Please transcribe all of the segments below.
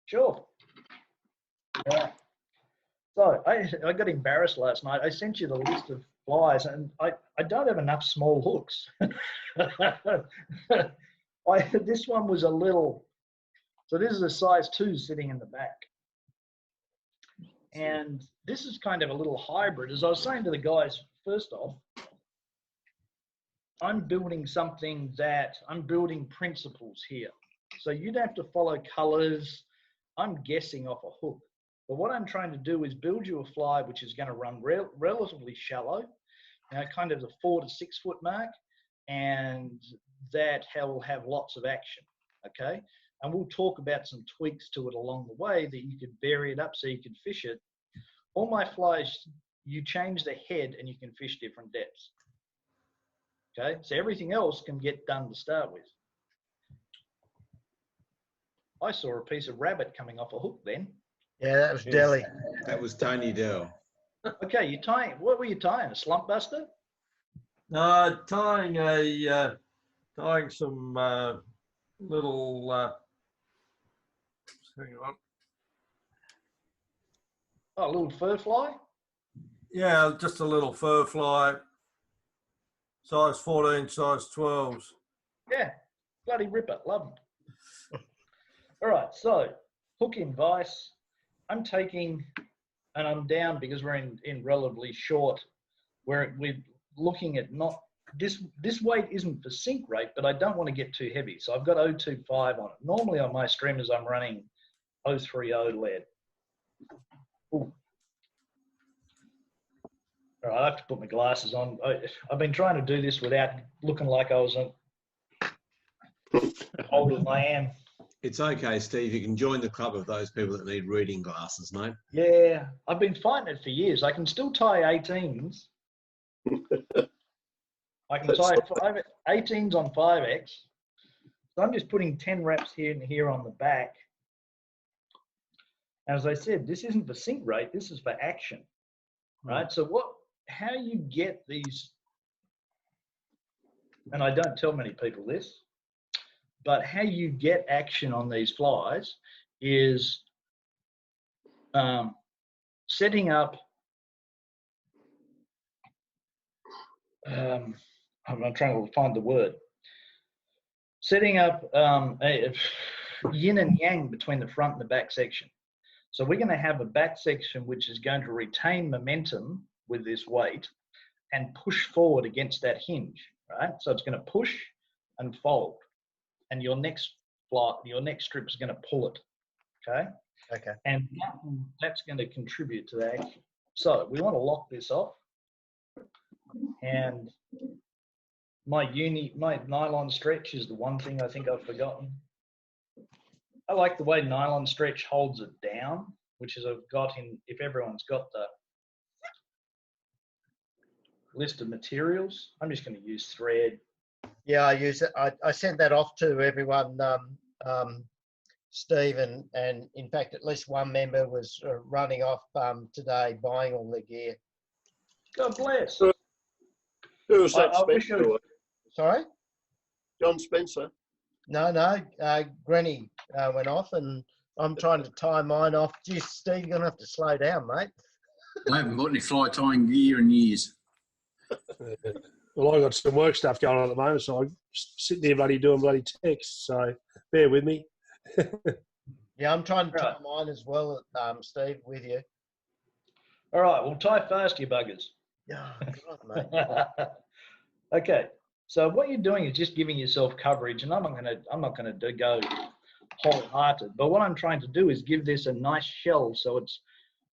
Sure. Yeah. So I got embarrassed last night. I sent you the list of flies, and I don't have enough small hooks. This one was a little, so this is a size 2 sitting in the back. And this is kind of a little hybrid. As I was saying to the guys, first off, I'm building principles here. So you'd have to follow colors. I'm guessing off a hook. But what I'm trying to do is build you a fly which is going to run relatively shallow, kind of the 4 to 6 foot mark, and that will have lots of action, okay? And we'll talk about some tweaks to it along the way that you could vary it up so you can fish it. All my flies, you change the head and you can fish different depths, okay? So everything else can get done to start with. I saw a piece of rabbit coming off a hook then. Yeah, that was Delhi. That was Tony Dell. Okay, you tying, what were you tying? A slump buster? No, tying some little. Hang on. Oh, a little fur fly? Yeah, just a little fur fly. Size 14, size 12s. Yeah, bloody ripper, love them. All right, so hooking vise. I'm taking, and I'm down because we're in relatively short, we're looking at not, this weight isn't for sink rate, but I don't want to get too heavy. So I've got 025 on it. Normally on my streamers, I'm running 030 lead. Ooh. All right, I have to put my glasses on. I've been trying to do this without looking like I was older than I am. It's okay, Steve. You can join the club of those people that need reading glasses, mate. Yeah, I've been fighting it for years. I can still tie 18s. I can tie 18s on 5X. So I'm just putting 10 reps here and here on the back. As I said, this isn't for sink rate. This is for action, right? So how you get these, and I don't tell many people this, but how you get action on these flies is setting up, I'm trying to find the word, setting up a yin and yang between the front and the back section. So we're going to have a back section which is going to retain momentum with this weight and push forward against that hinge, right? So it's going to push and fold. And your next strip is going to pull it, okay? Okay. And that's going to contribute to the action. So we want to lock this off. And my nylon stretch is the one thing I think I've forgotten. I like the way nylon stretch holds it down, which is I've got in, if everyone's got the list of materials, I'm just going to use thread. Yeah, I use it. I sent that off to everyone, Steve, and in fact, at least one member was running off today, buying all their gear. God bless. Who was that? Sorry? John Spencer. No. Granny went off, and I'm trying to tie mine off. Geez, Steve, you're going to have to slow down, mate. I haven't got any fly tying gear in years. Well, I've got some work stuff going on at the moment, so I'm sitting there bloody doing bloody texts, so bear with me. Yeah, I'm trying to tie mine as well, Steve, with you. All right, well, tie fast, you buggers. Oh, God, mate. Okay, so what you're doing is just giving yourself coverage, and I'm not gonna go wholehearted, but what I'm trying to do is give this a nice shell, so it's,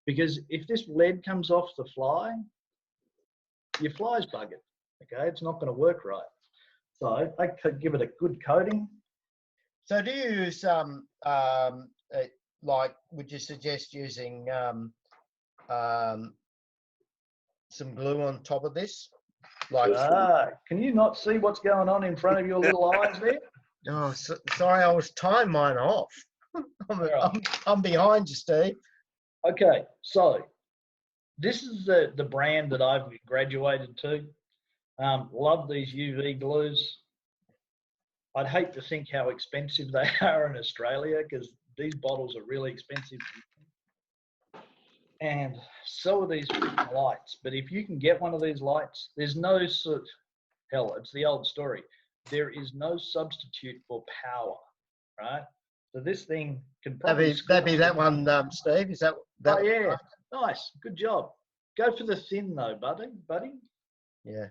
because if this lead comes off the fly, your fly's buggered. Okay, it's not going to work right. So I could give it a good coating. So do you use like, would you suggest using some glue on top of this? Like, can you not see what's going on in front of your little eyes there? Oh, sorry, I was tying mine off. I'm behind you, Steve. Okay, so this is the brand that I've graduated to. Love these UV glues. I'd hate to think how expensive they are in Australia, because these bottles are really expensive. And so are these lights. But if you can get one of these lights, there's no hell, it's the old story. There is no substitute for power, right? So this thing can probably... That'd be that one, Steve. Is that Oh, yeah. Nice. Good job. Go for the thin, though, buddy. Yeah.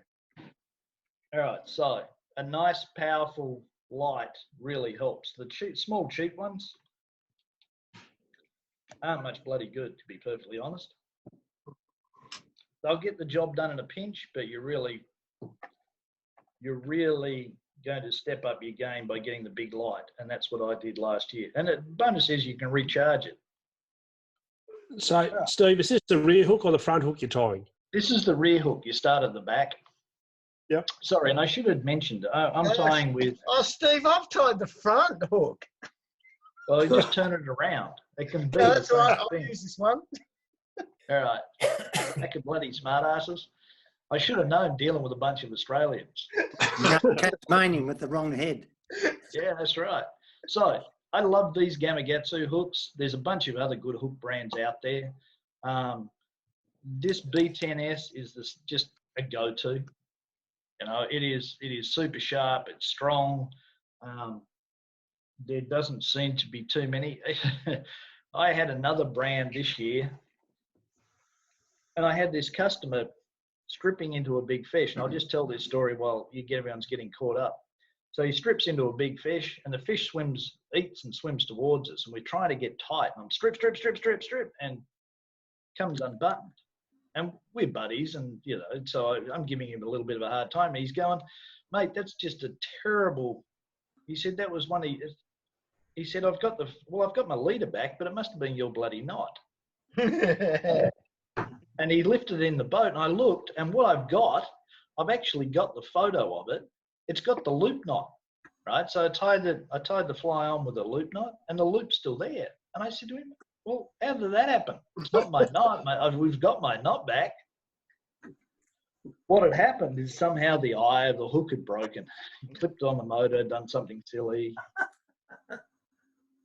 All right. So a nice, powerful light really helps. The small, cheap ones aren't much bloody good, to be perfectly honest. They'll get the job done in a pinch, but you're really going to step up your game by getting the big light, and that's what I did last year. And the bonus is you can recharge it. So, Steve, is this the rear hook or the front hook you're tying? This is the rear hook. You start at the back. Yep. Sorry, and I should have mentioned, I'm tying with... Oh, Steve, I've tied the front hook. Well, you just turn it around. It can be No, the that's same right. I'll thing. use this one. All right. Heck of bloody smart asses. I should have known dealing with a bunch of Australians. You got Tasmanian with the wrong head. Yeah, that's right. So I love these Gamakatsu hooks. There's a bunch of other good hook brands out there. This B10S is just a go-to. You know, it is super sharp. It's strong. There doesn't seem to be too many. I had another brand this year, and I had this customer stripping into a big fish. And I'll just tell this story while everyone's getting caught up. So he strips into a big fish, and the fish eats and swims towards us. And we're trying to get tight. And I'm strip, and comes unbuttoned. And we're buddies, and, you know, so I'm giving him a little bit of a hard time. And he's going, mate, that's just a terrible... He said that was one of... He said, I've got my leader back, but it must have been your bloody knot. And he lifted it in the boat, and I looked, and what I've actually got the photo of it. It's got the loop knot, right? So I tied the fly on with a loop knot, and the loop's still there. And I said to him, well, how did that happen? It's not my knot, mate. We've got my knot back. What had happened is somehow the eye of the hook had broken. He clipped on the motor, done something silly.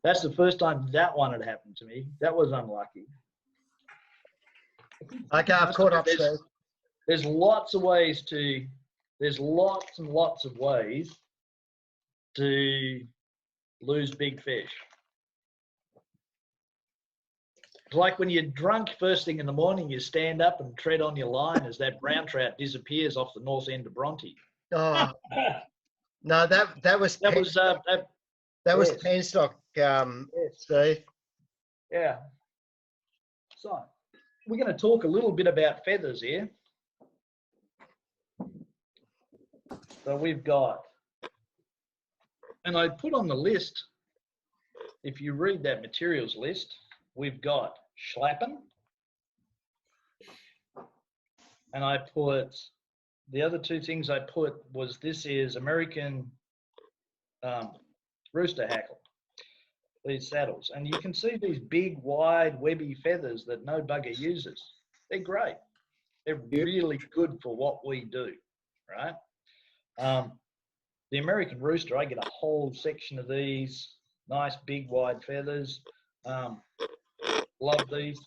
That's the first time that one had happened to me. That was unlucky. Okay, I've caught up, Steve. There's lots and lots of ways to lose big fish. It's like when you're drunk first thing in the morning, you stand up and tread on your line as that brown trout disappears off the north end of Bronte. Oh, no, that was penstock, Steve. Yeah. So we're going to talk a little bit about feathers here. So we've got, and I put on the list, if you read that materials list, we've got schlappen, and I put, the other two things I put was, this is American rooster hackle, these saddles. And you can see these big, wide, webby feathers that no bugger uses. They're great. They're really good for what we do, right? The American rooster, I get a whole section of these, nice, big, wide feathers. Love these.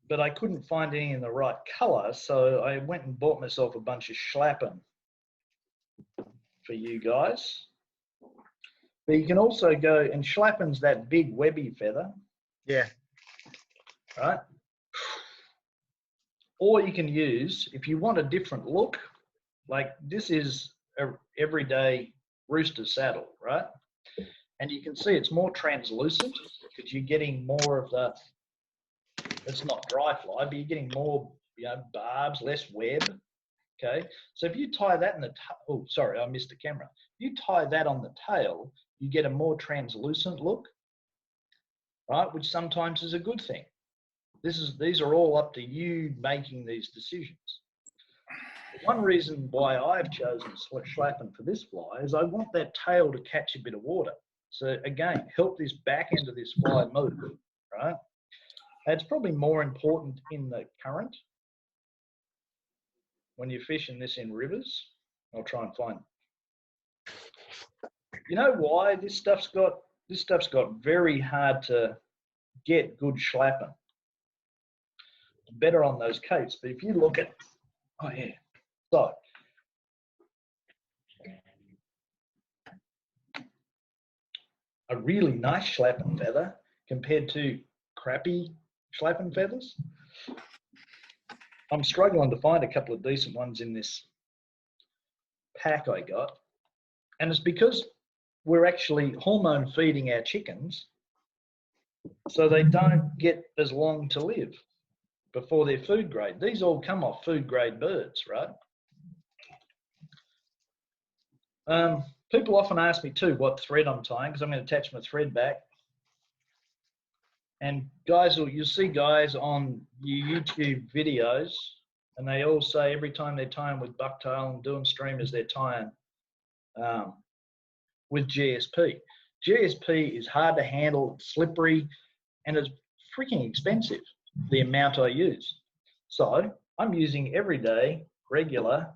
But I couldn't find any in the right color, so I went and bought myself a bunch of schlappen for you guys. But you can also go, and schlappen's that big webby feather. Yeah. Right? Or you can use, if you want a different look, like this is a everyday rooster saddle, right? And you can see it's more translucent because you're getting more of the, it's not dry fly, but you're getting more, you know, barbs, less web. Okay. So if you tie that in the, oh, sorry, I missed the camera. If you tie that on the tail, you get a more translucent look, right? Which sometimes is a good thing. These are all up to you making these decisions. One reason why I've chosen schlappen for this fly is I want that tail to catch a bit of water. So again, help this back end of this fly move, right? And it's probably more important in the current when you're fishing this in rivers. I'll try and find. You know why this stuff's got This stuff's got very hard to get good schlappen. Better on those coats, but if you look at, oh yeah, so a really nice schlappen feather compared to crappy schlappen feathers. I'm struggling to find a couple of decent ones in this pack I got, and it's because we're actually hormone feeding our chickens so they don't get as long to live before they're food grade. These all come off food grade birds, right? People often ask me too what thread I'm tying, because I'm going to attach my thread back. And guys, you'll see guys on your YouTube videos, and they all say every time they're tying with bucktail and doing streamers, they're tying with GSP. GSP is hard to handle, slippery, and it's freaking expensive, the amount I use. So I'm using everyday, regular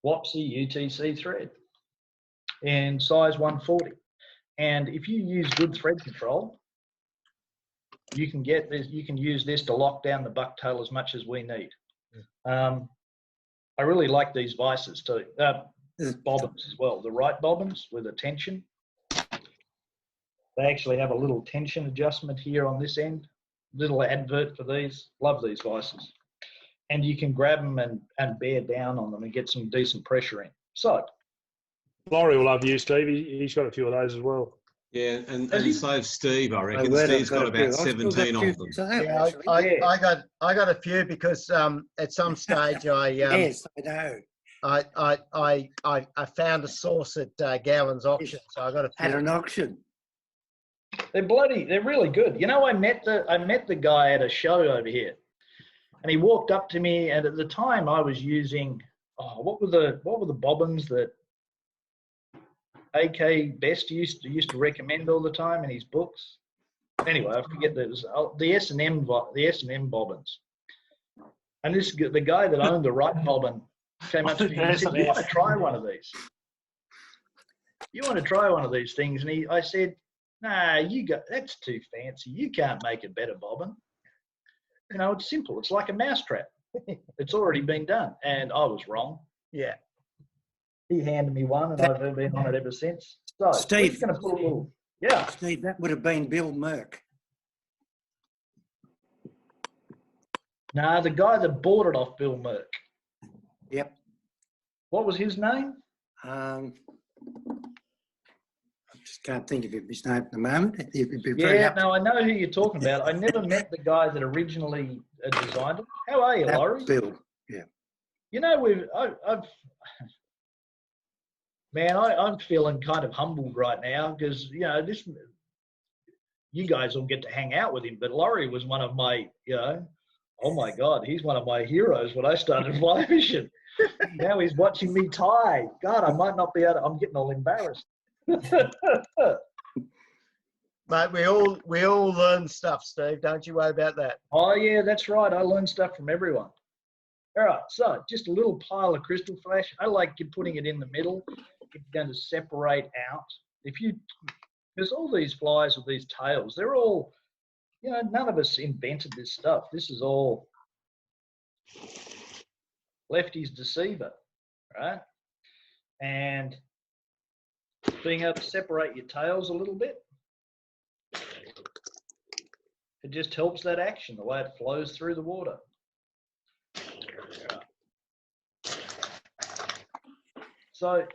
Wapsi UTC thread in size 140. And if you use good thread control, you can get this, you can use this to lock down the bucktail as much as we need. I really like these vices too. Bobbins as well. The right bobbins with a tension. They actually have a little tension adjustment here on this end. Little advert for these. Love these vices. And you can grab them and bear down on them and get some decent pressure in. So, Laurie will love you, Steve. He's got a few of those as well. Yeah, and so Steve, I reckon. well, Steve's I've got a few. about I've still got 17 few of them. to have, Yeah, actually. I got a few because at some stage I Yes, I know. I found a source at Gowan's auction, so I got a At few. an auction. they're really good. You know, I met the guy at a show over here, and he walked up to me, and at the time I was using, what were the bobbins that AK Best used to recommend all the time in his books? Anyway, I forget the S&M bobbins. And the guy that owned the right bobbin came up to me and said, "You want to try one of these? You want to try one of these things?" And I said, "Nah, that's too fancy. You can't make a better bobbin. You know, it's simple. It's like a mousetrap. It's already been done." And I was wrong. Yeah. He handed me one, and I've been on it ever since. So, Steve. we're just going to put a little, yeah. Steve, that would have been Bill Merck. Nah, the guy that bought it off Bill Merck. Yep. What was his name? I just can't think of his name at the moment. It'd be very Yeah, up- no, I know who you're talking about. I never met the guy that originally designed it. How are you, that Laurie? Bill. You know, I'm feeling kind of humbled right now because, you know, you guys will get to hang out with him, but Laurie was one of my, oh my God, he's one of my heroes when I started fly fishing. Now he's watching me tie. God, I might not be able to, I'm getting all embarrassed. Mate, we all learn stuff, Steve. Don't you worry about that. Oh yeah, that's right. I learn stuff from everyone. All right, so just a little pile of crystal flash. I like putting it in the middle. It's going to separate out. There's all these flies with these tails. They're all, none of us invented this stuff. This is all Lefty's Deceiver, right? And being able to separate your tails a little bit, it just helps that action, the way it flows through the water. So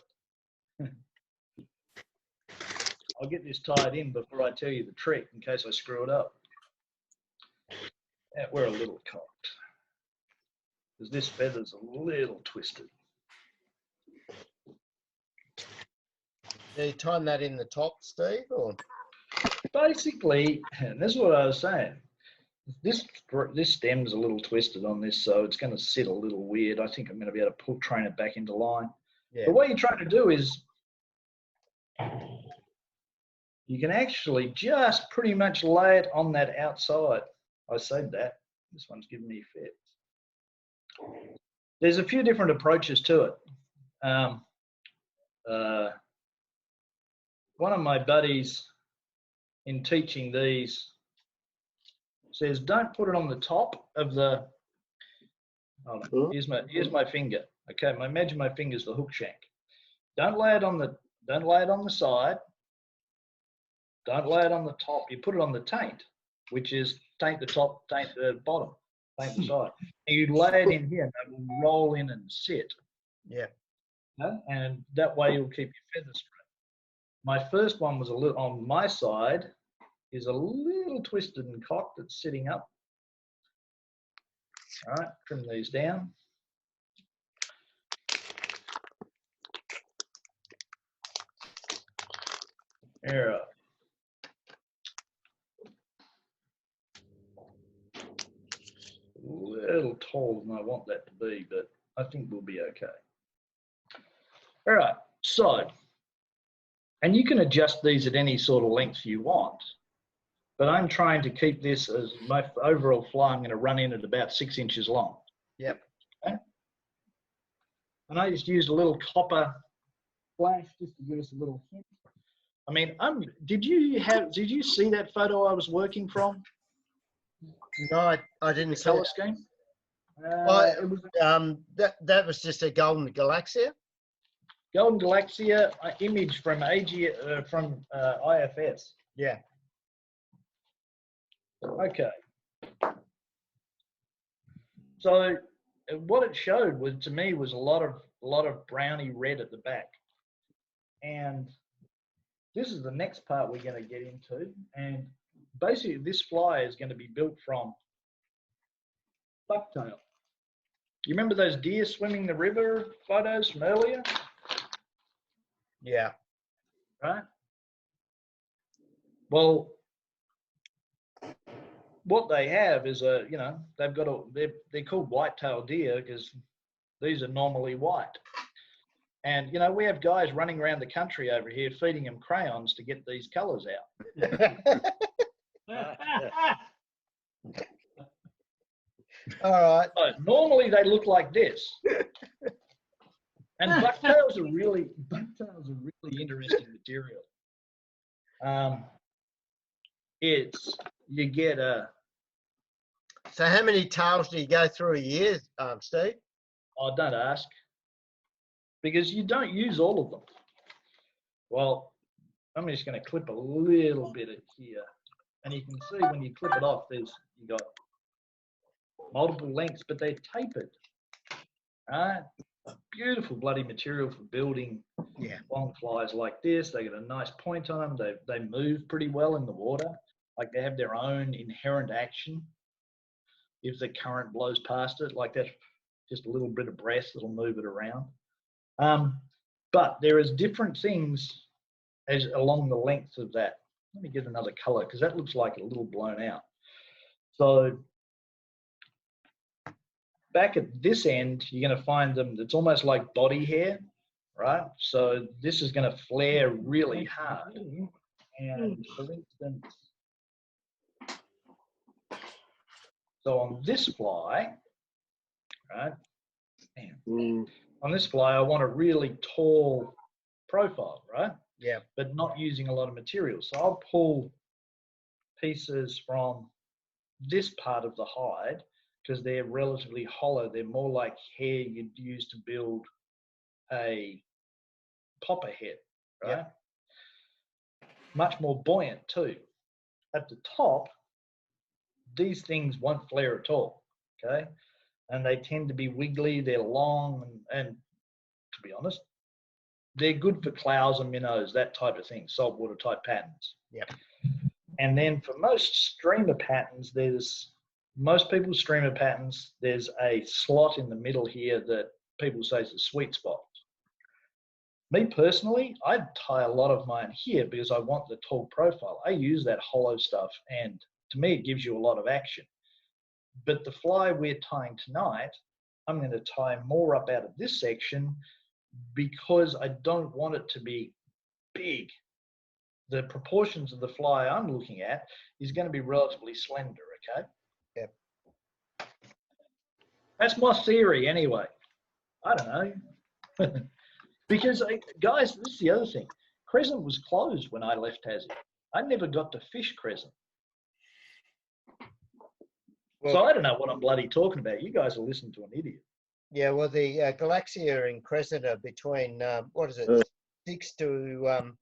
I'll get this tied in before I tell you the trick in case I screw it up. Yeah, we're a little cocked because this feather's a little twisted. Are you tying that in the top, Steve? Or? Basically, and this is what I was saying, this stem's a little twisted on this, so it's going to sit a little weird. I think I'm going to be able to train it back into line. Yeah. But what you're trying to do is you can actually just pretty much lay it on that outside. I said that. This one's giving me fits. There's a few different approaches to it. one of my buddies in teaching these says, don't put it on the top of the, hold on, here's my finger. Okay, imagine my finger's the hook shank. Don't lay it on the side. Don't lay it on the top. You put it on the taint, which is taint the top, taint the bottom, taint the side. And you lay it in here and it will roll in and sit. Yeah. And that way you'll keep your feathers straight. My first one was a little on my side, is a little twisted and cocked. It's sitting up. All right, trim these down. There. A little taller than I want that to be, but I think we'll be okay. All right, so, and you can adjust these at any sort of length you want, but I'm trying to keep this as my overall fly. I'm going to run in at about 6 inches long. Yep. Okay? And I just used a little copper flash just to give us a little hint. I mean, did you see that photo I was working from? No, I didn't The see color it. scheme? It was, that was just a golden galaxia. Golden Galaxia image from IFS. Yeah. Okay. So what it showed was, to me, was a lot of browny red at the back. And this is the next part we're going to get into. And basically this fly is going to be built from bucktail. You remember those deer swimming the river photos from earlier? Yeah. Right? Well, what they have is they've got they're called white-tailed deer because these are normally white. And, we have guys running around the country over here feeding them crayons to get these colors out. All right. So normally they look like this. And bucktails are really interesting material. You get So how many tails do you go through a year, Steve? oh, don't ask, because you don't use all of them. Well, I'm just going to clip a little bit of here, and you can see when you clip it off, you got multiple lengths, but they're tapered. Beautiful bloody material for building long flies like this. They got a nice point on them. They move pretty well in the water. Like they have their own inherent action. If the current blows past it, like that, just a little bit of breath that'll move it around. But there is different things as along the length of that. Let me get another color because that looks like a little blown out. So back at this end, you're going to find them, it's almost like body hair, right? So this is going to flare really hard. And for instance, so on this fly, right? On this fly, I want a really tall profile, right? Yeah. But not using a lot of material. So I'll pull pieces from this part of the hide because they're relatively hollow. They're more like hair you'd use to build a popper head, right? Yeah. Much more buoyant too. At the top, these things won't flare at all, okay? And they tend to be wiggly, they're long, and to be honest, they're good for clouds and minnows, that type of thing, saltwater type patterns. Yep. And then for most streamer patterns, most people's streamer patterns, there's a slot in the middle here that people say is a sweet spot. Me personally, I tie a lot of mine here because I want the tall profile. I use that hollow stuff, and to me, it gives you a lot of action. But the fly we're tying tonight, I'm going to tie more up out of this section because I don't want it to be big. The proportions of the fly I'm looking at is going to be relatively slender, okay? Yep. That's my theory anyway. I don't know. Because, guys, this is the other thing. Crescent was closed when I left Tassie. I never got to fish Crescent. Well, So I don't know what I'm bloody talking about. You guys are listening to an idiot. yeah, well, the Galaxia in Crescent are between, what is it, 6 to,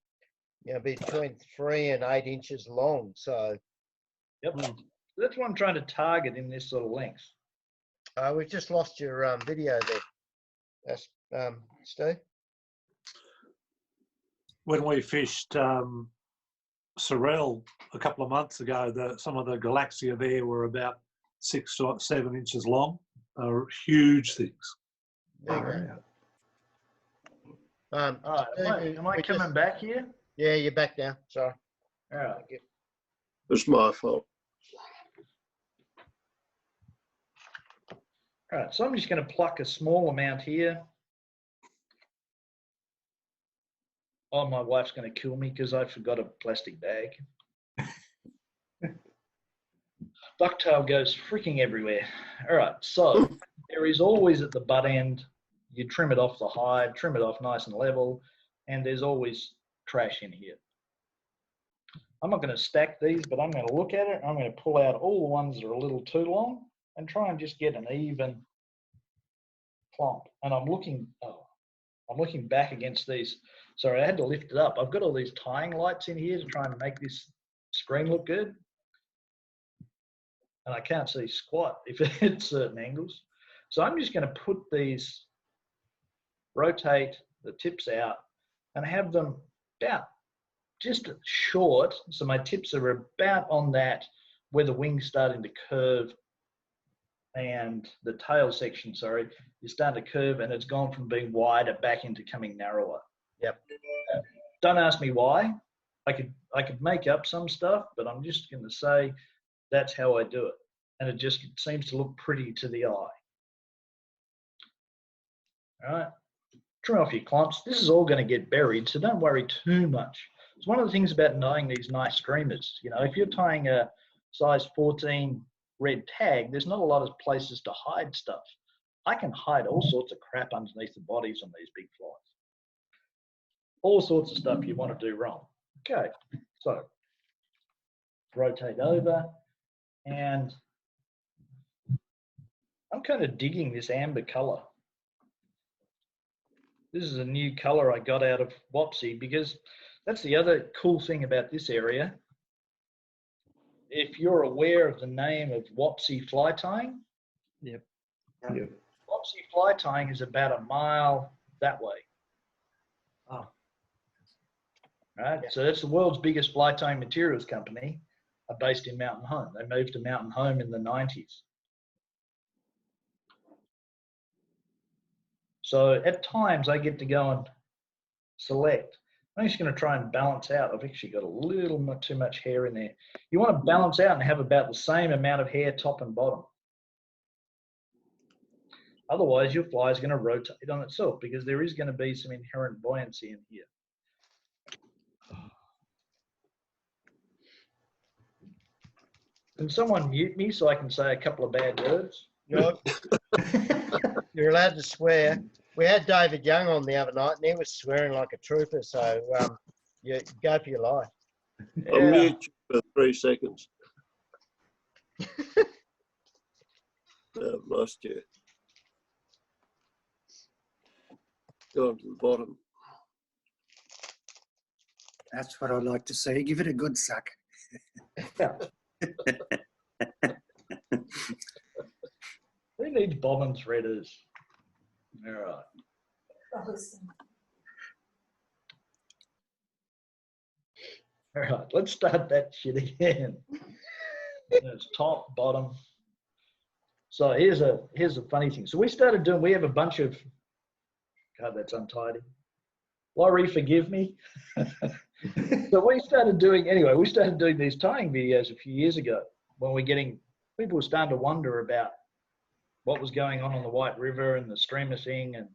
between 3 and 8 inches long. So Yep. That's what I'm trying to target in this sort of length. we've just lost your video there. That's Steve. When we fished Sorel a couple of months ago, some of the Galaxia there were about 6 or 7 inches long. Huge things. There you go. All right. Steve, Am I we coming just- back here? Yeah, you're back now. Sorry. All right. Thank you. It's my fault. All right. So I'm just going to pluck a small amount here. Oh, my wife's going to kill me because I forgot a plastic bag. Bucktail goes freaking everywhere. All right. So there is always at the butt end, you trim it off the hide, trim it off nice and level, and there's always trash in here. I'm not going to stack these, but I'm going to look at it. I'm going to pull out all the ones that are a little too long and try and just get an even clump. And I'm looking back against these. Sorry, I had to lift it up. I've got all these tying lights in here to try and make this screen look good. And I can't see squat if it's at certain angles. So I'm just going to put these, rotate the tips out and have them about just short. So my tips are about on that where the wing's starting to curve and the tail section, sorry, is starting to curve, and it's gone from being wider back into coming narrower. Yep. Don't ask me why. I could make up some stuff, but I'm just going to say that's how I do it. And it just seems to look pretty to the eye. All right. Trim off your clumps. This is all going to get buried, so don't worry too much. It's one of the things about tying these nice streamers. You know, if you're tying a size 14 red tag, there's not a lot of places to hide stuff. I can hide all sorts of crap underneath the bodies on these big flies. All sorts of stuff you want to do wrong. Okay, so rotate over, and I'm kind of digging this amber color. This is a new color I got out of Wapsi, because that's the other cool thing about this area. If you're aware of the name of Wapsi fly tying, Yep. Wapsi fly tying is about a mile that way. Oh. Right, so that's the world's biggest fly tying materials company, are based in Mountain Home. They moved to Mountain Home in the 90s. So at times I get to go and select. I'm just going to try and balance out. I've actually got a little too much hair in there. You want to balance out and have about the same amount of hair top and bottom. Otherwise, your fly is going to rotate on itself, because there is going to be some inherent buoyancy in here. Can someone mute me so I can say a couple of bad words? You're allowed to swear. We had David Young on the other night, and he was swearing like a trooper. So you go for your life. I'll mute you for 3 seconds. I've lost you. Go on to the bottom. That's what I like to see. Give it a good suck. Yeah. Who needs bobbin threaders? All right. All right, let's start that shit again. It's top, bottom. So here's a funny thing. So we have a bunch of, God, that's untidy. Laurie, forgive me. So we started doing these tying videos a few years ago when people were starting to wonder about what was going on the White River and the streamer thing. And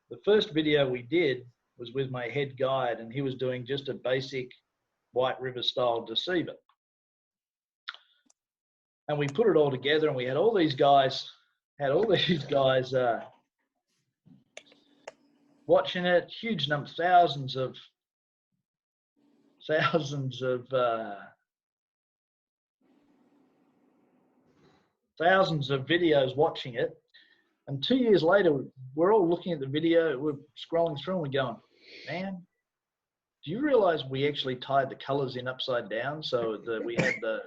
the first video we did was with my head guide, and he was doing just a basic White River style deceiver. And we put it all together, and we had all these guys watching it, huge numbers, thousands of thousands of videos watching it. And 2 years later, we're all looking at the video, we're scrolling through and we're going, man, do you realize we actually tied the colors in upside down so that we had the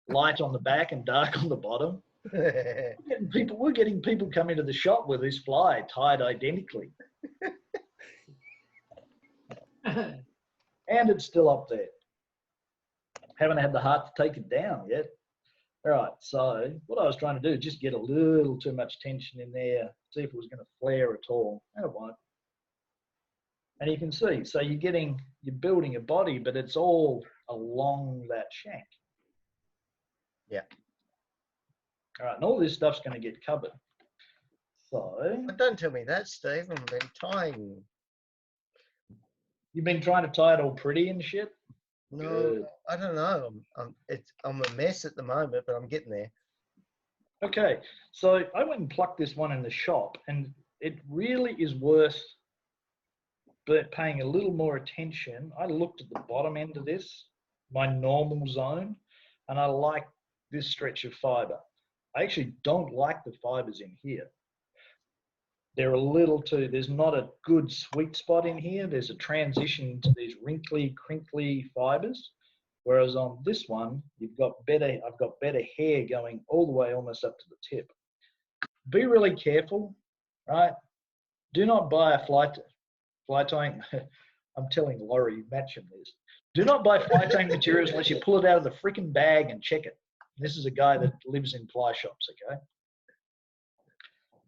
light on the back and dark on the bottom? We're getting people come into the shop with this fly tied identically. And it's still up there. Haven't had the heart to take it down yet. All right, so what I was trying to do is just get a little too much tension in there, see if it was going to flare at all. And it won't. And you can see, so you're building a body, but it's all along that shank. Yeah. All right, and all this stuff's going to get covered. So. But don't tell me that, Steve. I've been tying. You've been trying to tie it all pretty and shit? No, I don't know. I'm a mess at the moment, but I'm getting there. Okay, so I went and plucked this one in the shop, and it really is worth paying a little more attention. I looked at the bottom end of this, my normal zone, and I like this stretch of fiber. I actually don't like the fibers in here. They're a little too, there's not a good sweet spot in here. There's a transition to these wrinkly, crinkly fibers. Whereas on this one, I've got better hair going all the way almost up to the tip. Be really careful, right? Do not buy a fly tying. I'm telling Laurie Matcham this. Do not buy fly tying materials unless you pull it out of the freaking bag and check it. This is a guy that lives in fly shops, okay?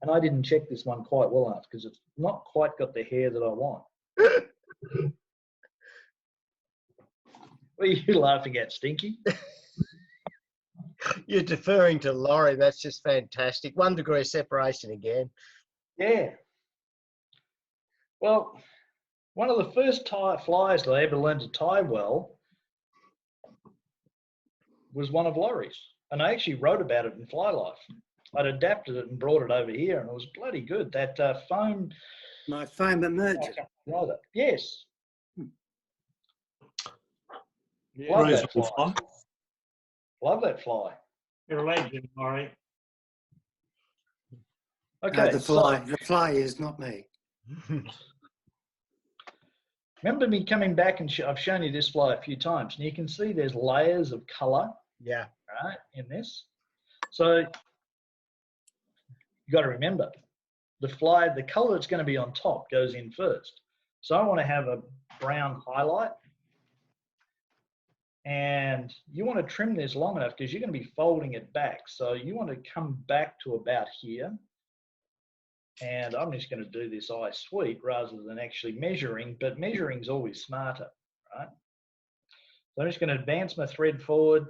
And I didn't check this one quite well enough because it's not quite got the hair that I want. What are you laughing at, Stinky? You're deferring to Laurie. That's just fantastic. 1 degree separation again. Yeah. Well, one of the first flies that I ever learned to tie well was one of Laurie's. And I actually wrote about it in Fly Life. I'd adapted it and brought it over here, and it was bloody good. That foam. My foam emerger. Yes. Yeah, Love that reasonable fly. fly. Love that fly. You're a legend, Laurie. Okay. No, the fly is not me. Remember me coming back and I've shown you this fly a few times, and you can see there's layers of colour. Yeah. Right in this. So you got to remember, the colour that's going to be on top goes in first. So I want to have a brown highlight, and you want to trim this long enough because you're going to be folding it back. So you want to come back to about here, and I'm just going to do this eye sweep rather than actually measuring, but measuring is always smarter, right? So I'm just going to advance my thread forward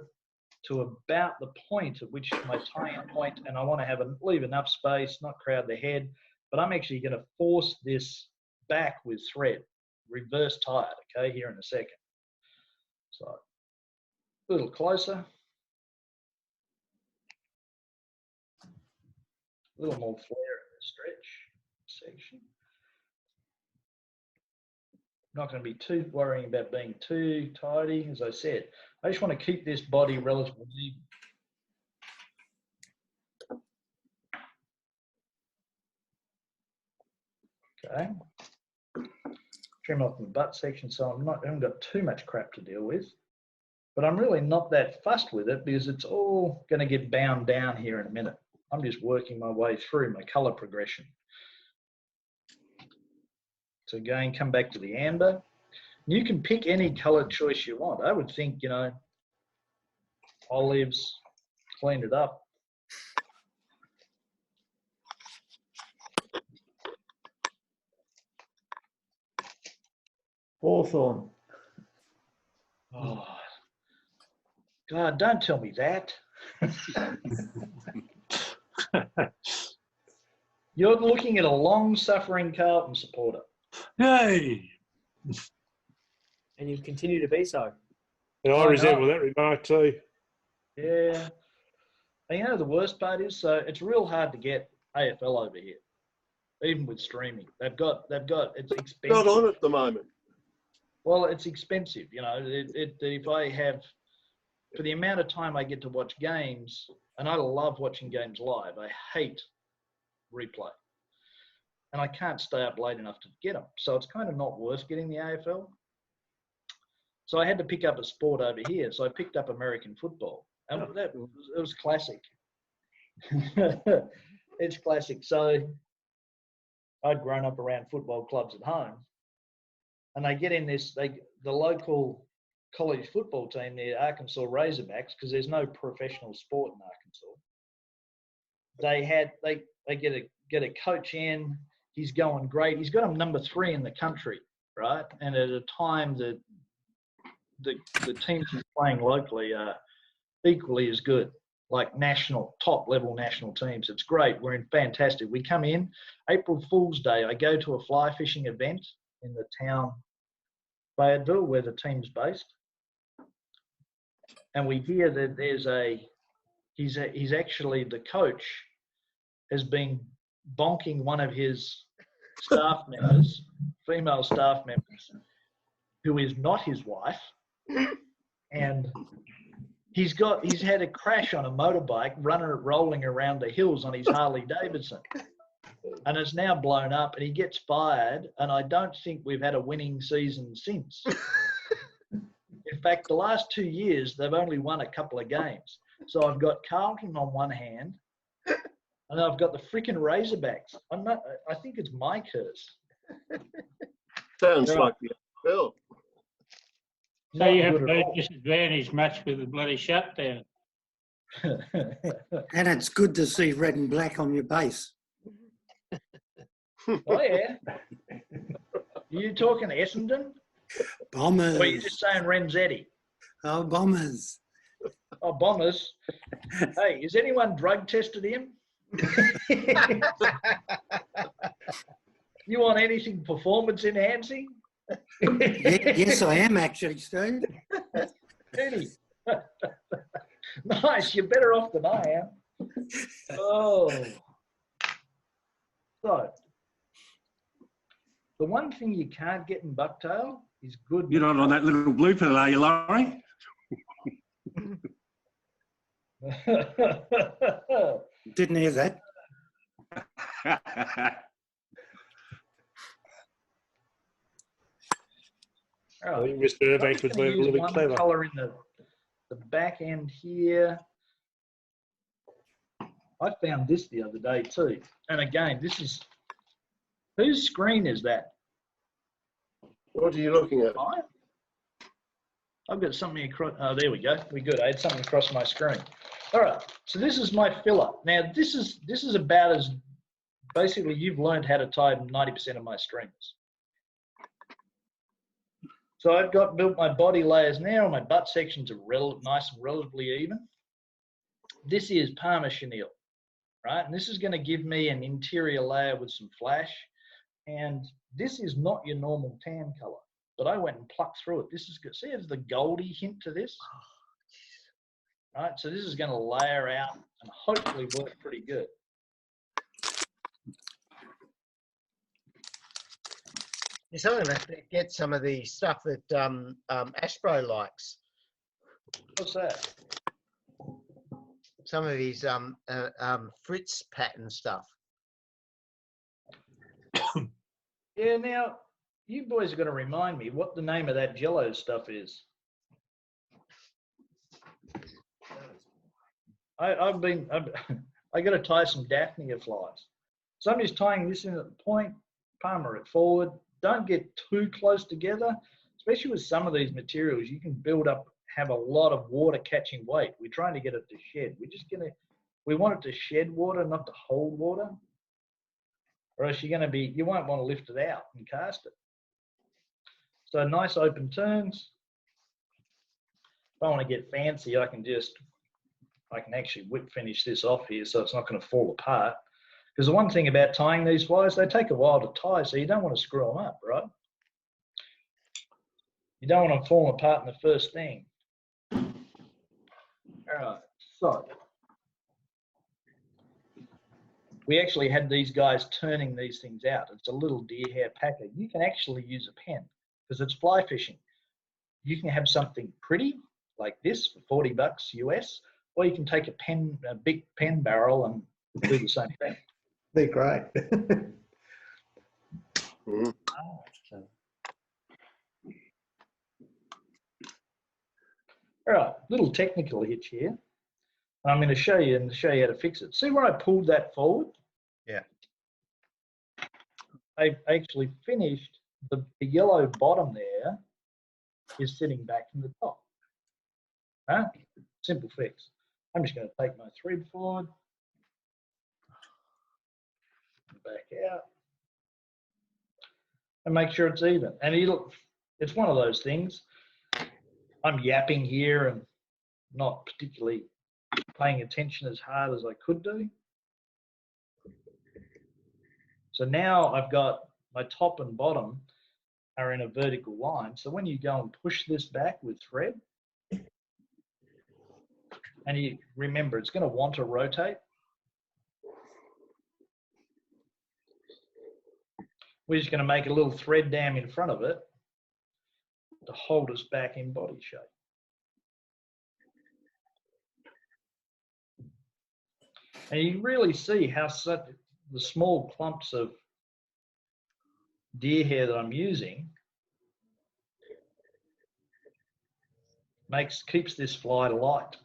to about the point at which my tying point, and I want to leave enough space, not crowd the head, but I'm actually going to force this back with thread, reverse tie it, okay, here in a second. So a little closer, a little more flare in the stretch section. Not going to be too worrying about being too tidy, as I said. I just want to keep this body relatively even. Okay. Trim off the butt section so I haven't got too much crap to deal with. But I'm really not that fussed with it because it's all going to get bound down here in a minute. I'm just working my way through my colour progression. So again, come back to the amber. You can pick any colour choice you want. I would think, you know, olives, clean it up. Hawthorn. Oh, God, don't tell me that. You're looking at a long-suffering Carlton supporter. Yay! And you continue to be so. And I resemble that remark too. Yeah. And you know the worst part is, so it's real hard to get AFL over here, even with streaming. They've got it's expensive. Not on at the moment. Well, it's expensive, you know. If I have, for the amount of time I get to watch games, and I love watching games live. I hate replay. And I can't stay up late enough to get them. So it's kind of not worth getting the AFL. So I had to pick up a sport over here. So I picked up American football. And it was classic. It's classic. So I'd grown up around football clubs at home. And they get in this, the local college football team, the Arkansas Razorbacks, because there's no professional sport in Arkansas. They get a coach in. He's going great. He's got him number 3 in the country, right? And at a time that the teams he's playing locally are equally as good, like top level national teams. It's great. We're in fantastic. We come in April Fool's Day. I go to a fly fishing event in the town Fayetteville where the team's based, and we hear that he's actually the coach has been bonking one of his staff members, female staff members, who is not his wife, and he's had a crash on a motorbike rolling around the hills on his Harley Davidson, and it's now blown up, and he gets fired, and I don't think we've had a winning season since. In fact, the last 2 years, they've only won a couple of games. So I've got Carlton on one hand, and I've got the freaking Razorbacks. I think it's my curse. Sounds like the NFL. So you have no disadvantage much with the bloody shutdown. And it's good to see red and black on your base. Oh, yeah. You talking Essendon? Bombers. Or are you just saying Renzetti? Oh, Bombers. Oh, Bombers. Hey, has anyone drug tested him? You want anything performance enhancing? Yes, I am actually, Steve. Really? Nice. You're better off than I am. Oh. So, the one thing you can't get in bucktail is good. You're not on that little blooper, are you, Laurie? Didn't hear that. I think Mr. Irbanks was being a little bit clever. Colour in the back end here. I found this the other day too. And again, this is, whose screen is that? What are you looking at? Mine? I've got something across, oh, there we go. We're good. I had something across my screen. All right, so this is my filler. Now, this is about as, basically, you've learned how to tie 90% of my strings. So I've built my body layers now. My butt sections are nice and relatively even. This is Parma chenille, right? And this is going to give me an interior layer with some flash. And this is not your normal tan color, but I went and plucked through it. This is good. See, there's the goldy hint to this. Right, so this is going to layer out and hopefully work pretty good. You're going to have to get some of the stuff that Aspro likes. What's that? Some of his Fritz pattern stuff. Yeah, now, you boys are going to remind me what the name of that Jello stuff is. I got to tie some Daphnia flies. So I'm just tying this in at the point, palmer it forward. Don't get too close together, especially with some of these materials. You can have a lot of water catching weight. We're trying to get it to shed. We want it to shed water, not to hold water. Or else you won't want to lift it out and cast it. So nice open turns. If I want to get fancy, I can actually whip finish this off here so it's not going to fall apart. Because the one thing about tying these flies, they take a while to tie, so you don't want to screw them up, right? You don't want them falling apart in the first thing. All right, so we actually had these guys turning these things out. It's a little deer hair packer. You can actually use a pen. because it's fly fishing. You can have something pretty like this for $40 US, or you can take a big pen barrel and do the same thing. They're great. All right, little technical hitch here. I'm going to show you how to fix it. See where I pulled that forward? Yeah. I actually finished the yellow bottom there is sitting back from the top. Huh? Simple fix. I'm just going to take my thread forward, back out, and make sure it's even. And it's one of those things. I'm yapping here and not particularly paying attention as hard as I could do. So now I've got my top and bottom are in a vertical line. So when you go and push this back with thread, and you remember it's going to want to rotate, we're just going to make a little thread dam in front of it to hold us back in body shape. And you really see how the small clumps of deer hair that I'm using keeps this fly light,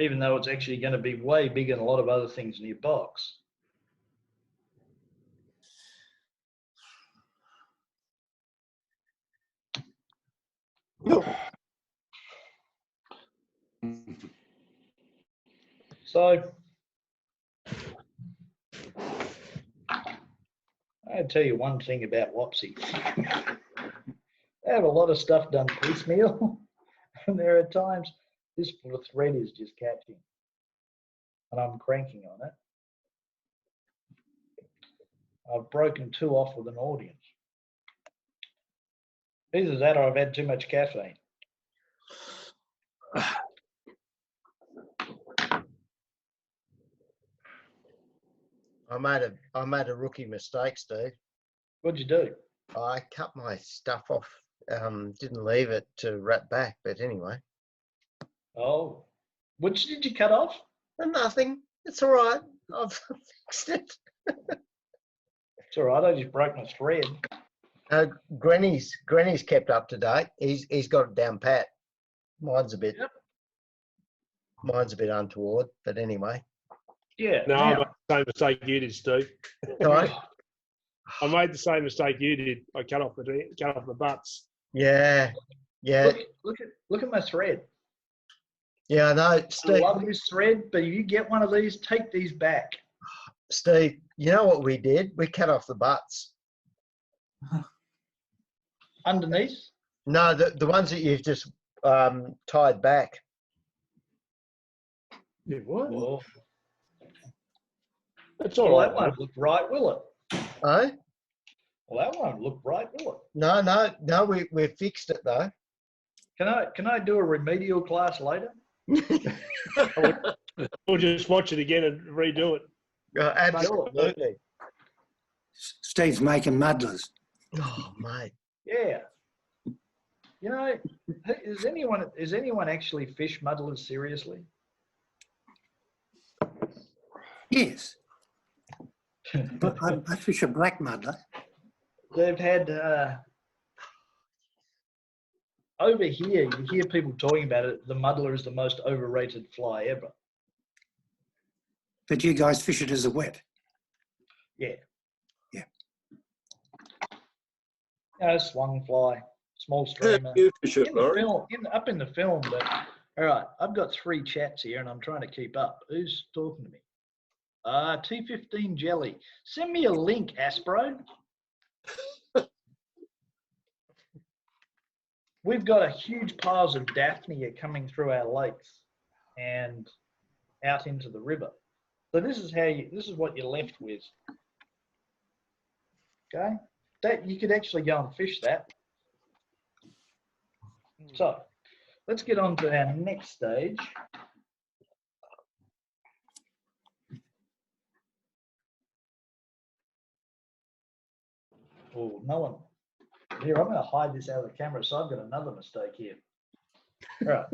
even though it's actually going to be way bigger than a lot of other things in your box. So I'll tell you one thing about Wapsi. They have a lot of stuff done piecemeal, and there are times this thread is just catching, and I'm cranking on it. I've broken 2 off with an audience. Either that or I've had too much caffeine. I made a rookie mistake, Steve. What'd you do? I cut my stuff off. Didn't leave it to wrap back, but anyway. Oh, which did you cut off? Nothing. It's all right. I've fixed it. It's all right. I just broke my thread. Granny's kept up to date. He's got it down pat. Mine's a bit untoward, but anyway. Yeah. No, I made the same mistake you did, Steve. Sorry? I made the same mistake you did. I cut off the butts. Yeah. Look at my thread. Yeah, I know. Steve, I love this thread, but if you get one of these, take these back. Steve, you know what we did? We cut off the butts. Underneath? No, the ones that you've just tied back. Yeah, what? Oh. That's all Well, right. that won't look right, will it? Oh? Well, that won't look right, will it? No, we fixed it though. Can I do a remedial class later? We'll just watch it again and redo it. Absolutely. Steve's making muddlers. Oh, mate. Yeah. You know, is anyone actually fish muddlers seriously? Yes. But I fish a black muddler. They've had over here, you hear people talking about it. The muddler is the most overrated fly ever. But you guys fish it as a wet. Yeah. Yeah. Swung fly, small streamer. You fish it, In the Laurie. film, up in the film, but all right, I've got 3 chats here and I'm trying to keep up. Who's talking to me? T15 Jelly. Send me a link, Aspro. We've got a huge piles of Daphnia coming through our lakes and out into the river. So this is what you're left with. Okay? That you could actually go and fish that. So let's get on to our next stage. Oh, no one. Here, I'm going to hide this out of the camera, so I've got another mistake here. Right.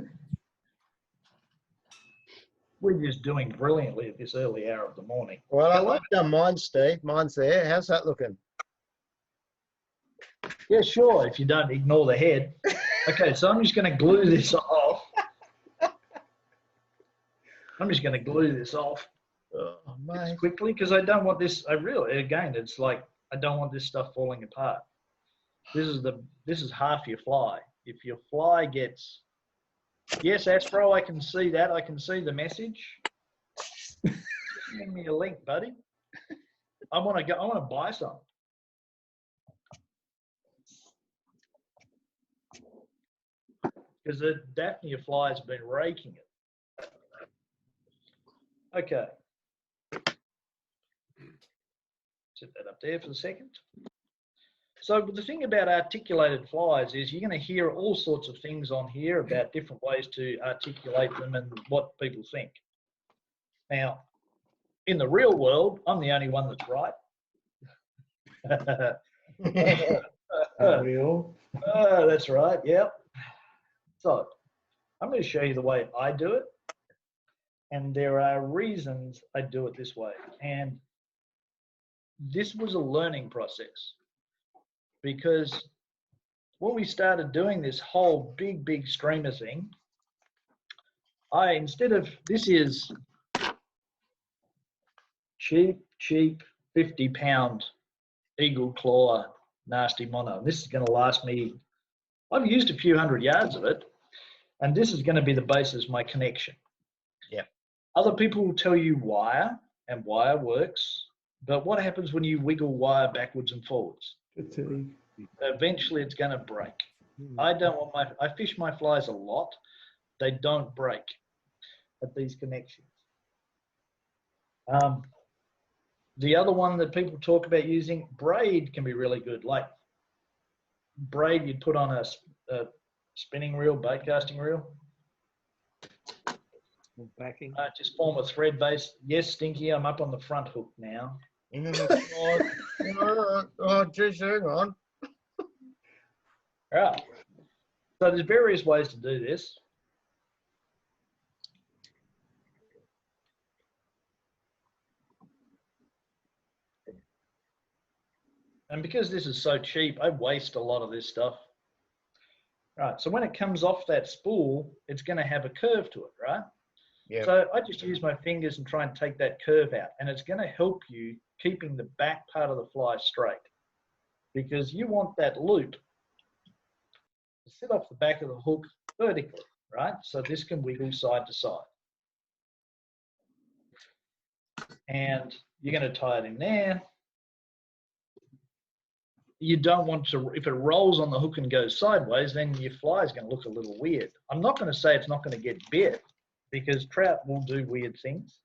We're just doing brilliantly at this early hour of the morning. Well, I've done mine, Steve. Mine's there. How's that looking? Yeah, sure, if you don't ignore the head. Okay, so I'm just going to glue this off. I'm just going to glue this off quickly because I don't want this. Again, it's like I don't want this stuff falling apart. This is half your fly. If your fly gets, yes, Aspro, I can see that. I can see the message. Send me a link, buddy. I want to buy some. Because the Daphnia fly has been raking it. Okay. Set that up there for a second. So the thing about articulated flies is you're going to hear all sorts of things on here about different ways to articulate them and what people think. Now, in the real world, I'm the only one that's right. Real. That's right, yep. So I'm going to show you the way I do it. And there are reasons I do it this way. And this was a learning process. Because when we started doing this whole big streamer thing, this is cheap 50-pound eagle claw nasty mono. This is going to last me, I've used a few hundred yards of it, and this is going to be the basis of my connection. Yeah. Other people will tell you wire, and wire works, but what happens when you wiggle wire backwards and forwards? Eventually it's going to break. I fish my flies a lot. They don't break at these connections. The other one that people talk about using, braid can be really good. Like braid you'd put on a spinning reel, bait casting reel. Backing. Just form a thread base. Yes, Stinky, I'm up on the front hook now. Oh, geez, hang on. Right. So there's various ways to do this. And because this is so cheap, I waste a lot of this stuff. Right, so when it comes off that spool, it's going to have a curve to it, right? Yeah. So I just use my fingers and try and take that curve out, and it's going to help you keeping the back part of the fly straight, because you want that loop to sit off the back of the hook vertically, right? So this can wiggle side to side. And you're going to tie it in there. You don't want to, if it rolls on the hook and goes sideways, then your fly is going to look a little weird. I'm not going to say it's not going to get bit, because trout will do weird things,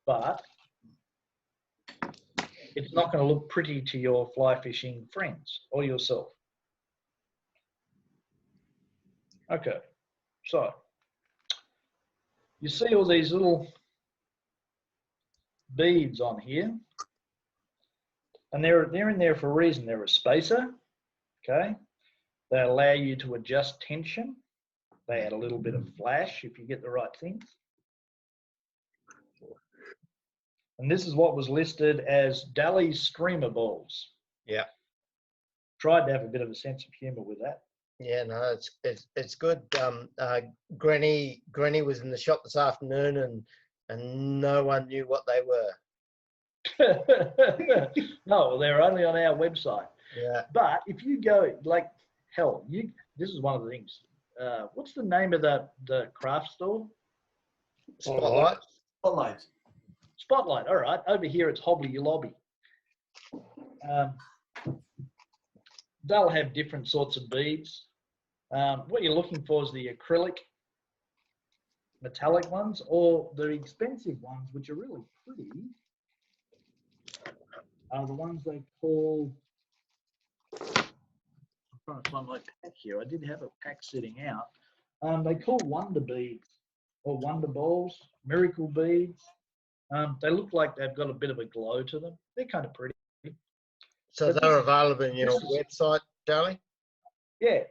but it's not going to look pretty to your fly fishing friends or yourself. Okay, so you see all these little beads on here, and they're in there for a reason. They're a spacer, okay? They allow you to adjust tension. They add a little bit of flash if you get the right things. And this is what was listed as Daly's streamer balls. Yeah. Tried to have a bit of a sense of humour with that. Yeah, no, it's good. Granny was in the shop this afternoon, and no one knew what they were. No, well, they're only on our website. Yeah. But if you go, like, hell, this is one of the things. What's the name of the craft store? Spotlight. Spotlight. All right. Over here, it's Hobby Lobby. They'll have different sorts of beads. What you're looking for is the acrylic metallic ones, or the expensive ones, which are really pretty, are the ones they call, I'm trying to find my pack here. I did have a pack sitting out. They call wonder beads or wonder balls, miracle beads. They look like they've got a bit of a glow to them. They're kind of pretty. So they're available on your website, Charlie? Yeah,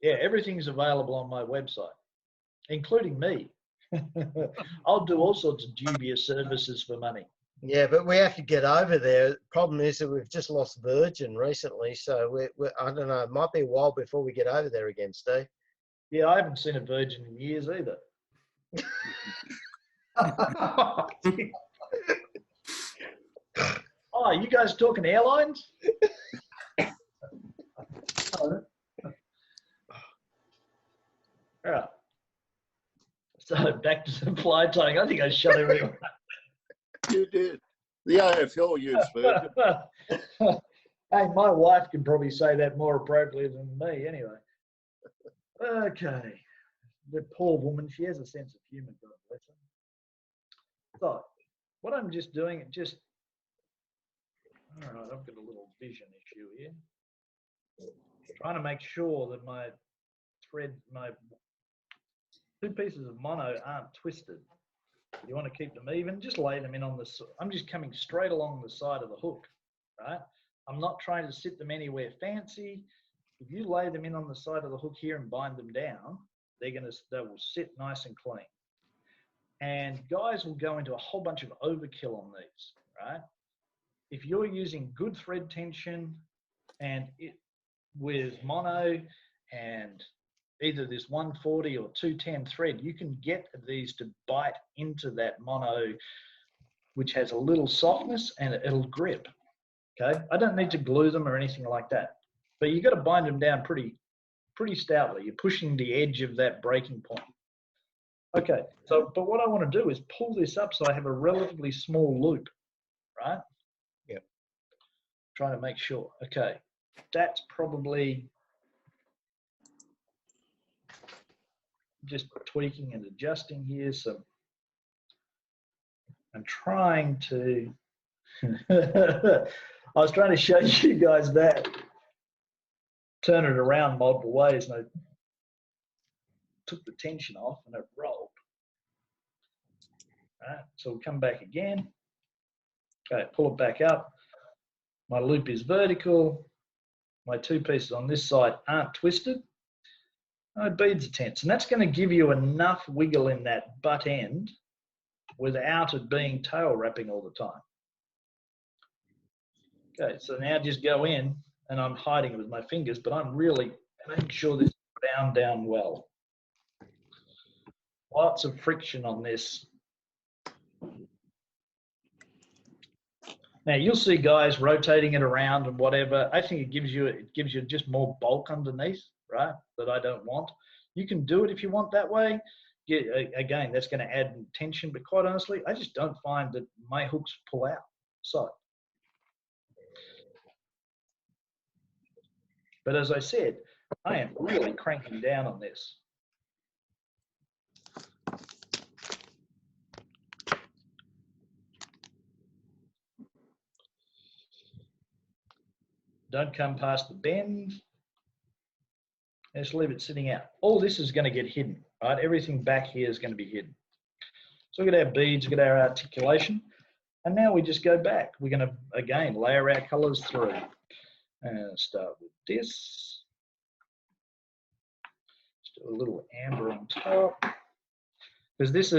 everything's available on my website, including me. I'll do all sorts of dubious services for money. Yeah, but we have to get over there. The problem is that we've just lost Virgin recently, so I don't know. It might be a while before we get over there again, Steve. Yeah, I haven't seen a Virgin in years either. Oh, you guys talking airlines? Yeah. So back to the fly tying. I think I shut everyone. You did. The AFL used Virgin. Hey, my wife can probably say that more appropriately than me anyway. Okay. The poor woman, she has a sense of humour, God bless her. So, what I'm just doing, all right, I've got a little vision issue here. Trying to make sure that my two pieces of mono aren't twisted. You want to keep them even, just lay them in on the, I'm just coming straight along the side of the hook, right? I'm not trying to sit them anywhere fancy. If you lay them in on the side of the hook here and bind them down, they will sit nice and clean. And guys will go into a whole bunch of overkill on these, right? If you're using good thread tension and with mono and either this 140 or 210 thread, you can get these to bite into that mono, which has a little softness, and it'll grip. Okay, I don't need to glue them or anything like that, but you got to bind them down pretty stoutly. You're pushing the edge of that breaking point. Okay, so but what I want to do is pull this up so I have a relatively small loop, right? Yep. Trying to make sure. Okay, that's probably just tweaking and adjusting here. So I'm trying to. I was trying to show you guys that. Turn it around multiple ways, and I took the tension off and it rolled. All right, so we'll come back again. Okay, pull it back up. My loop is vertical. My two pieces on this side aren't twisted. My beads are tense, and that's going to give you enough wiggle in that butt end without it being tail wrapping all the time. Okay, so now just go in, and I'm hiding it with my fingers, but I'm really making sure this is bound down well. Lots of friction on this. Now you'll see guys rotating it around and whatever. I think it gives you just more bulk underneath, right? That I don't want. You can do it if you want that way. Yeah, again, that's going to add tension, but quite honestly, I just don't find that my hooks pull out. So, but as I said, I am really cranking down on this. Don't come past the bend. Just leave it sitting out. All this is going to get hidden, right? Everything back here is going to be hidden. So we've got our beads, we've got our articulation, and now we just go back. We're going to, again, layer our colors through. And start with this. Just do a little amber on top. Because this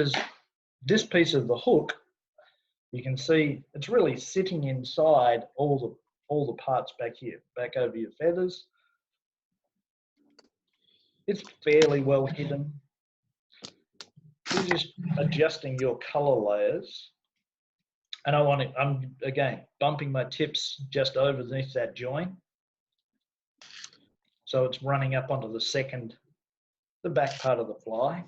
piece of the hook, you can see it's really sitting inside all the parts back here, back over your feathers. It's fairly well hidden. You're just adjusting your color layers. And I'm again bumping my tips just underneath that joint. So it's running up onto the back part of the fly.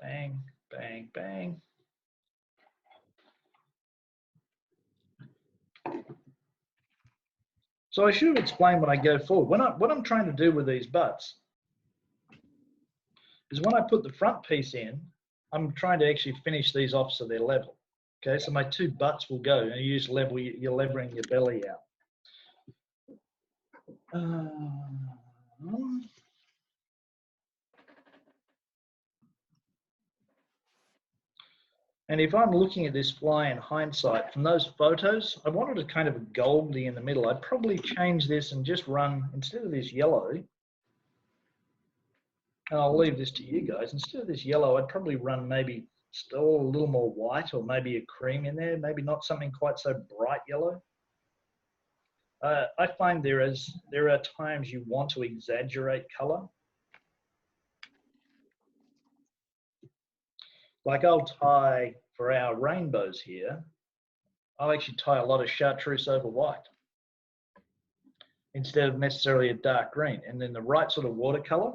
Bang, bang, bang. So I should have explained when I go forward. What I'm trying to do with these butts is when I put the front piece in, I'm trying to actually finish these off so they're level. Okay, so my two butts will go, and you use level, you're levering your belly out. And if I'm looking at this fly in hindsight, from those photos, I wanted a kind of a goldy in the middle. I'd probably change this and just run, instead of this yellow, and I'll leave this to you guys, instead of this yellow, I'd probably run maybe still a little more white or maybe a cream in there, maybe not something quite so bright yellow. I find there are times you want to exaggerate color. Like I'll tie, for our rainbows here, I'll actually tie a lot of chartreuse over white instead of necessarily a dark green. And then the right sort of watercolor,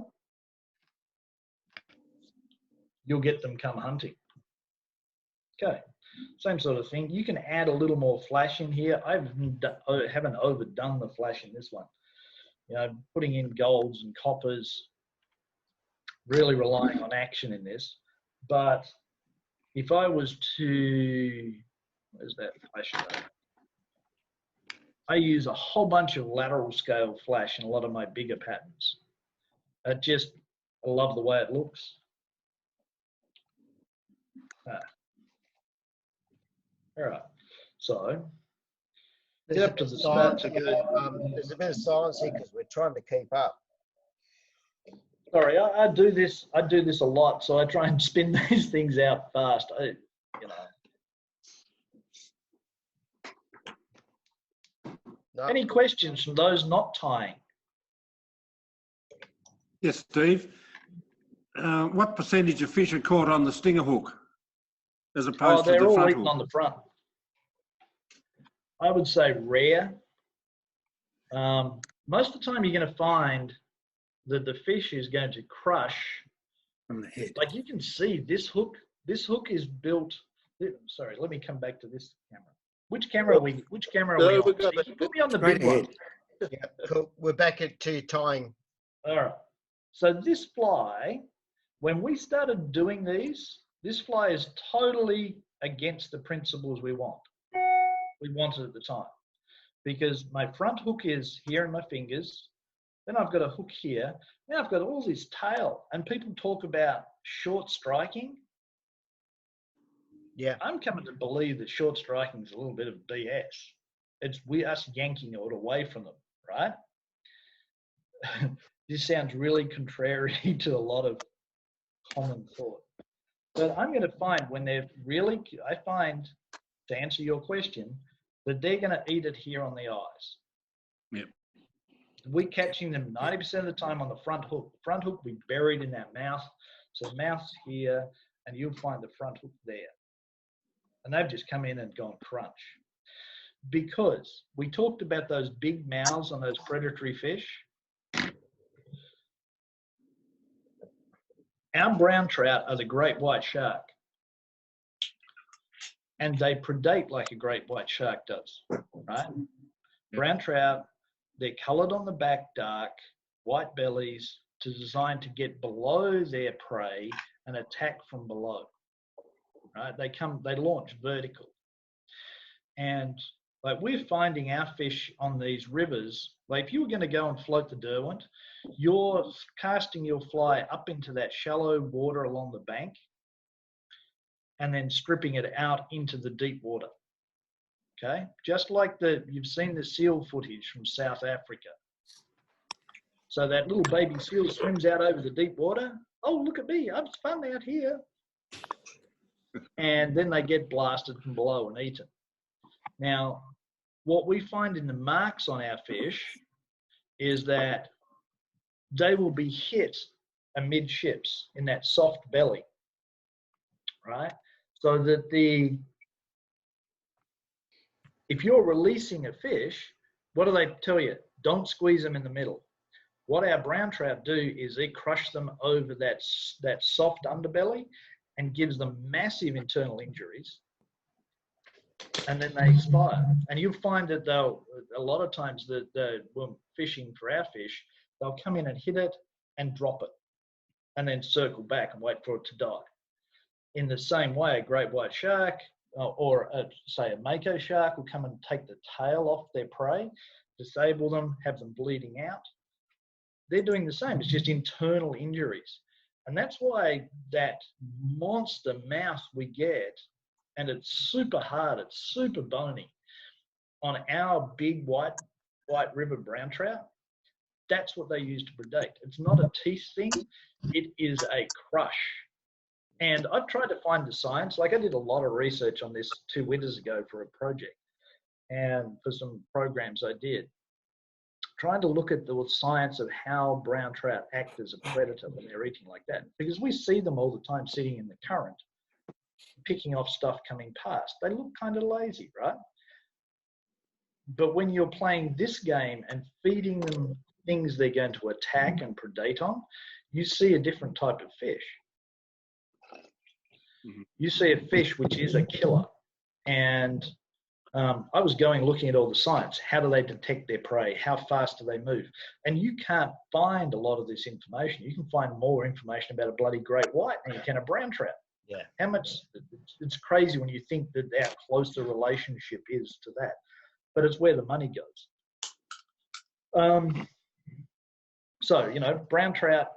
you'll get them come hunting. Okay, same sort of thing. You can add a little more flash in here. I haven't overdone the flash in this one. You know, putting in golds and coppers, really relying on action in this. But if I was to, where's that flash though? I use a whole bunch of lateral scale flash in a lot of my bigger patterns. I love the way it looks. All right, so There's get up to the silence start. here, there's a bit of silence here because we're trying to keep up. Sorry, I do this a lot, so I try and spin these things out fast. No. Any questions from those not tying? Yes, Steve. What percentage of fish are caught on the stinger hook as opposed to they're the all front eaten hook? on the front. I would say rare. Most of the time you're going to find that the fish is going to crush from the head. Like you can see this hook is built. Sorry, let me come back to this camera. Which camera are we on? Steve, you put me on the big one. Yeah, cool. We're back to tying. All right. So this fly, when we started doing these, this fly is totally against the principles we wanted at the time. Because my front hook is here in my fingers, then I've got a hook here, now I've got all this tail, and people talk about short striking. Yeah. I'm coming to believe that short striking is a little bit of BS. It's us yanking it away from them, right? This sounds really contrary to a lot of common thought. But I'm going to find when they're really, I find, to answer your question, that they're going to eat it here on the eyes. Yep. We're catching them 90% of the time on the front hook. The front hook will be buried in that mouth. So the mouth's here, and you'll find the front hook there. And they've just come in and gone crunch. Because we talked about those big mouths on those predatory fish. Our brown trout are the great white shark. And they predate like a great white shark does, right? Brown trout, they're colored on the back dark, white bellies, designed to get below their prey and attack from below, right? They launch vertical. And like we're finding our fish on these rivers, like if you were going to go and float the Derwent, you're casting your fly up into that shallow water along the bank and then stripping it out into the deep water. Okay, just like you've seen the seal footage from South Africa. So that little baby seal swims out over the deep water. Oh, look at me, I'm fun out here. And then they get blasted from below and eaten. Now, what we find in the marks on our fish is that they will be hit amidships in that soft belly, right? So that if you're releasing a fish, what do they tell you? Don't squeeze them in the middle. What our brown trout do is they crush them over that soft underbelly and gives them massive internal injuries. And then they expire. And you'll find that a lot of times when fishing for our fish, they'll come in and hit it and drop it and then circle back and wait for it to die. In the same way, a great white shark or say a mako shark will come and take the tail off their prey, disable them, have them bleeding out. They're doing the same. It's just internal injuries. And that's why that monster mouth we get and it's super hard, it's super bony. On our big white river brown trout, that's what they use to predate. It's not a teeth thing, it is a crush. And I've tried to find the science. Like I did a lot of research on this 2 winters ago for a project and for some programs I did, trying to look at the science of how brown trout act as a predator when they're eating like that. Because we see them all the time sitting in the current, picking off stuff coming past. They look kind of lazy, right? But when you're playing this game and feeding them things they're going to attack and predate on, you see a different type of fish. You see a fish which is a killer. And I was looking at all the science. How do they detect their prey? How fast do they move? And you can't find a lot of this information. You can find more information about a bloody great white than you can a brown trout. Yeah. How much? It's crazy when you think that how close the relationship is to that. But it's where the money goes. So, you know, brown trout,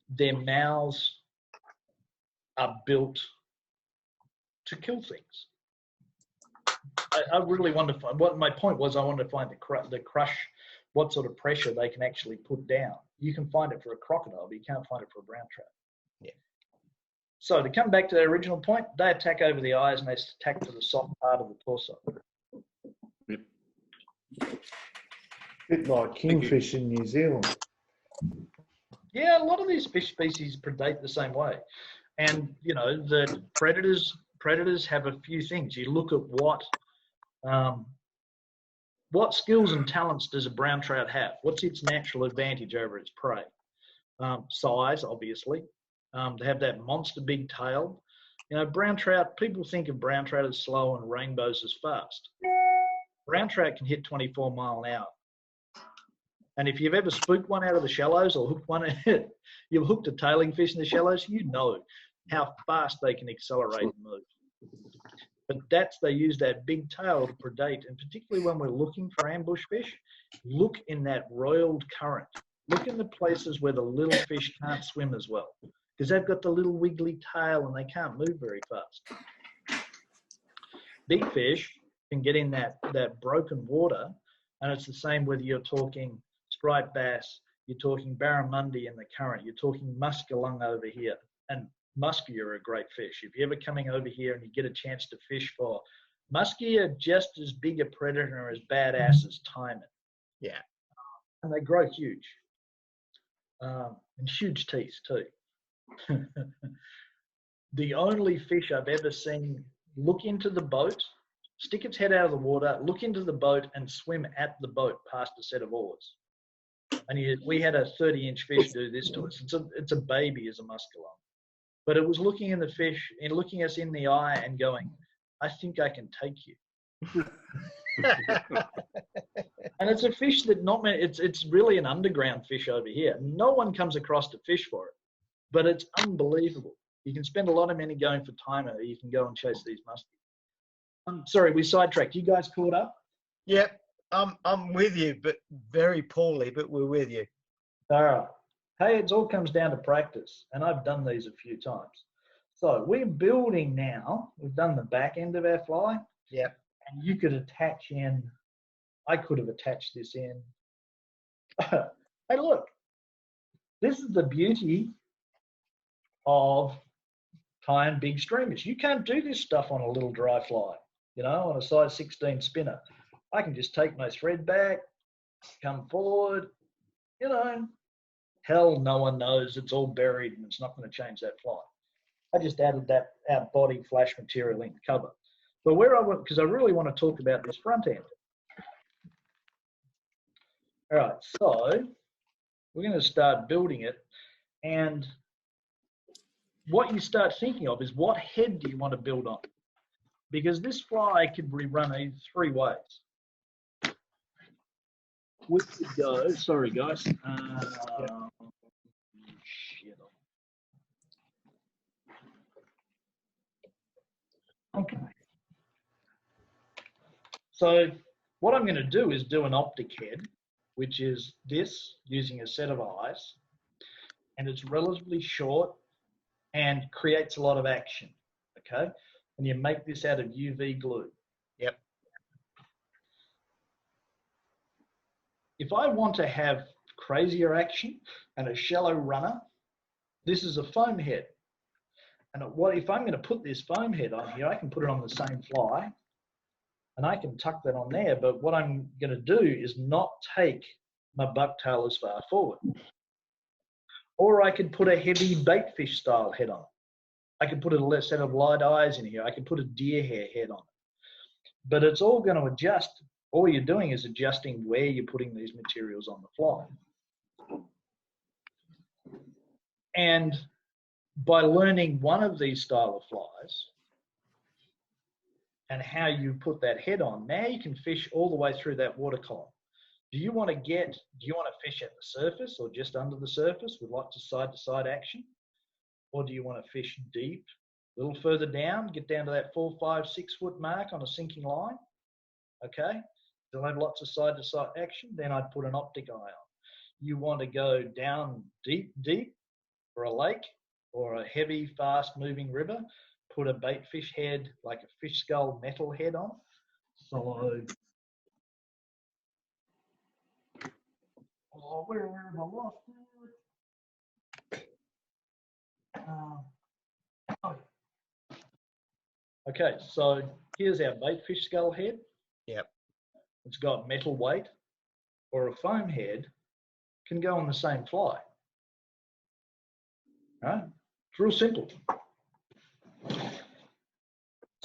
their mouths are built to kill things. I really wanted to find, what my point was, I wanted to find the crush, what sort of pressure they can actually put down. You can find it for a crocodile, but you can't find it for a brown trout. Yeah. So to come back to their original point, they attack over the eyes and they attack to the soft part of the torso. Yep. Bit like kingfish in New Zealand. Yeah, a lot of these fish species predate the same way. And, you know, the predators have a few things. You look at what skills and talents does a brown trout have? What's its natural advantage over its prey? Size, obviously. They have that monster big tail. You know, brown trout, people think of brown trout as slow and rainbows as fast. Brown trout can hit 24 mile an hour. And if you've ever spooked one out of the shallows or hooked one, you've hooked a tailing fish in the shallows, you know how fast they can accelerate and move. But they use that big tail to predate, and particularly when we're looking for ambush fish, look in that roiled current. Look in the places where the little fish can't swim as well, because they've got the little wiggly tail and they can't move very fast. Big fish can get in that broken water, and it's the same whether you're talking striped bass, you're talking barramundi in the current, you're talking muskellunge over here. And muskie are a great fish. If you're ever coming over here and you get a chance to fish for muskie, are just as big a predator as badass as taimen. Yeah. And they grow huge. And huge teeth too. The only fish I've ever seen look into the boat, stick its head out of the water, look into the boat and swim at the boat past a set of oars. And we had a 30-inch fish do this to us. It's a baby as a muskellunge. But it was looking in the fish and looking us in the eye and going, I think I can take you. And it's a fish that it's really an underground fish over here. No one comes across to fish for it, but it's unbelievable. You can spend a lot of money going for taimen, or you can go and chase these muskies. Sorry, we sidetracked. You guys caught up? Yep. I'm with you, but very poorly, but we're with you. All right. Hey, it all comes down to practice, and I've done these a few times. So we're building now. We've done the back end of our fly. Yep. And you could attach in, I could have attached this in. Hey, look, this is the beauty of tying big streamers. You can't do this stuff on a little dry fly, you know, on a size 16 spinner. I can just take my thread back, come forward, you know. Hell, no one knows. It's all buried and it's not going to change that fly. I just added that out body flash material in cover. But where I want, because I really want to talk about this front end. All right, so we're going to start building it. And what you start thinking of is, what head do you want to build on? Because this fly could be run in 3 ways. We could go, sorry guys. Shit. Okay. So what I'm going to do is do an optic head, which is this, using a set of eyes, and it's relatively short and creates a lot of action. Okay. and you make this out of UV glue. Yep. If I want to have crazier action and a shallow runner, this is a foam head. And what if I'm going to put this foam head on here, I can put it on the same fly and I can tuck that on there. But what I'm going to do is not take my bucktail as far forward. Or I could put a heavy baitfish style head on it. I could put a set of light eyes in here. I could put a deer hair head on it. But it's all going to adjust. All you're doing is adjusting where you're putting these materials on the fly. And by learning one of these style of flies and how you put that head on, now you can fish all the way through that water column. Do you want to fish at the surface or just under the surface with lots of side-to-side action? Or do you want to fish deep, a little further down, get down to that 4, 5, 6 foot mark on a sinking line? Okay, they'll have lots of side-to-side action. Then I'd put an optic eye on. You want to go down deep for a lake or a heavy, fast-moving river, put a baitfish head, like a fish skull metal head on. So, where have I lost it? Okay, so here's our baitfish skull head. Yep. It's got metal weight, or a foam head can go on the same fly. Right? It's real simple.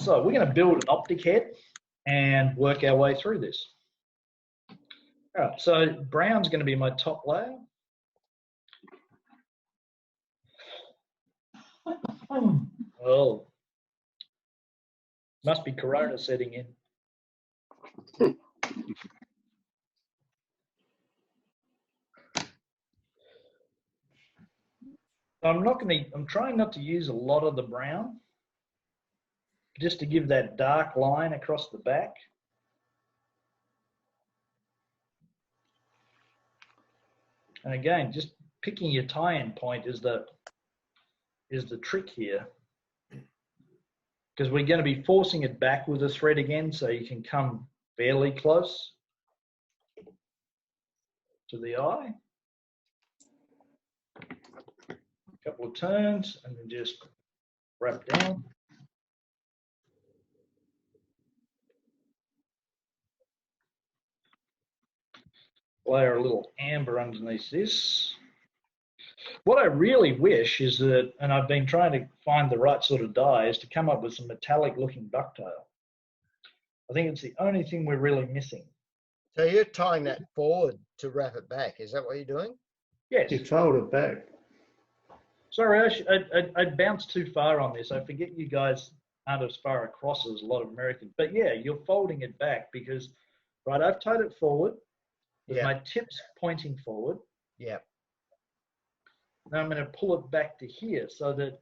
So we're going to build an optic head and work our way through this. All right, so brown's going to be my top layer. Oh, must be Corona setting in. I'm trying not to use a lot of the brown, just to give that dark line across the back. And again, just picking your tie-in point is the trick here, because we're going to be forcing it back with a thread again, so you can come fairly close to the eye. A couple of turns and then just wrap down. Layer a little amber underneath this. What I really wish is that, and I've been trying to find the right sort of dye, is to come up with some metallic looking bucktail. I think it's the only thing we're really missing. So you're tying that forward to wrap it back. Is that what you're doing? Yes. You fold it back. Sorry, I bounced too far on this. I forget you guys aren't as far across as a lot of Americans. But yeah, you're folding it back because, right, I've tied it forward with my tips pointing forward. Yeah. Now I'm going to pull it back to here so that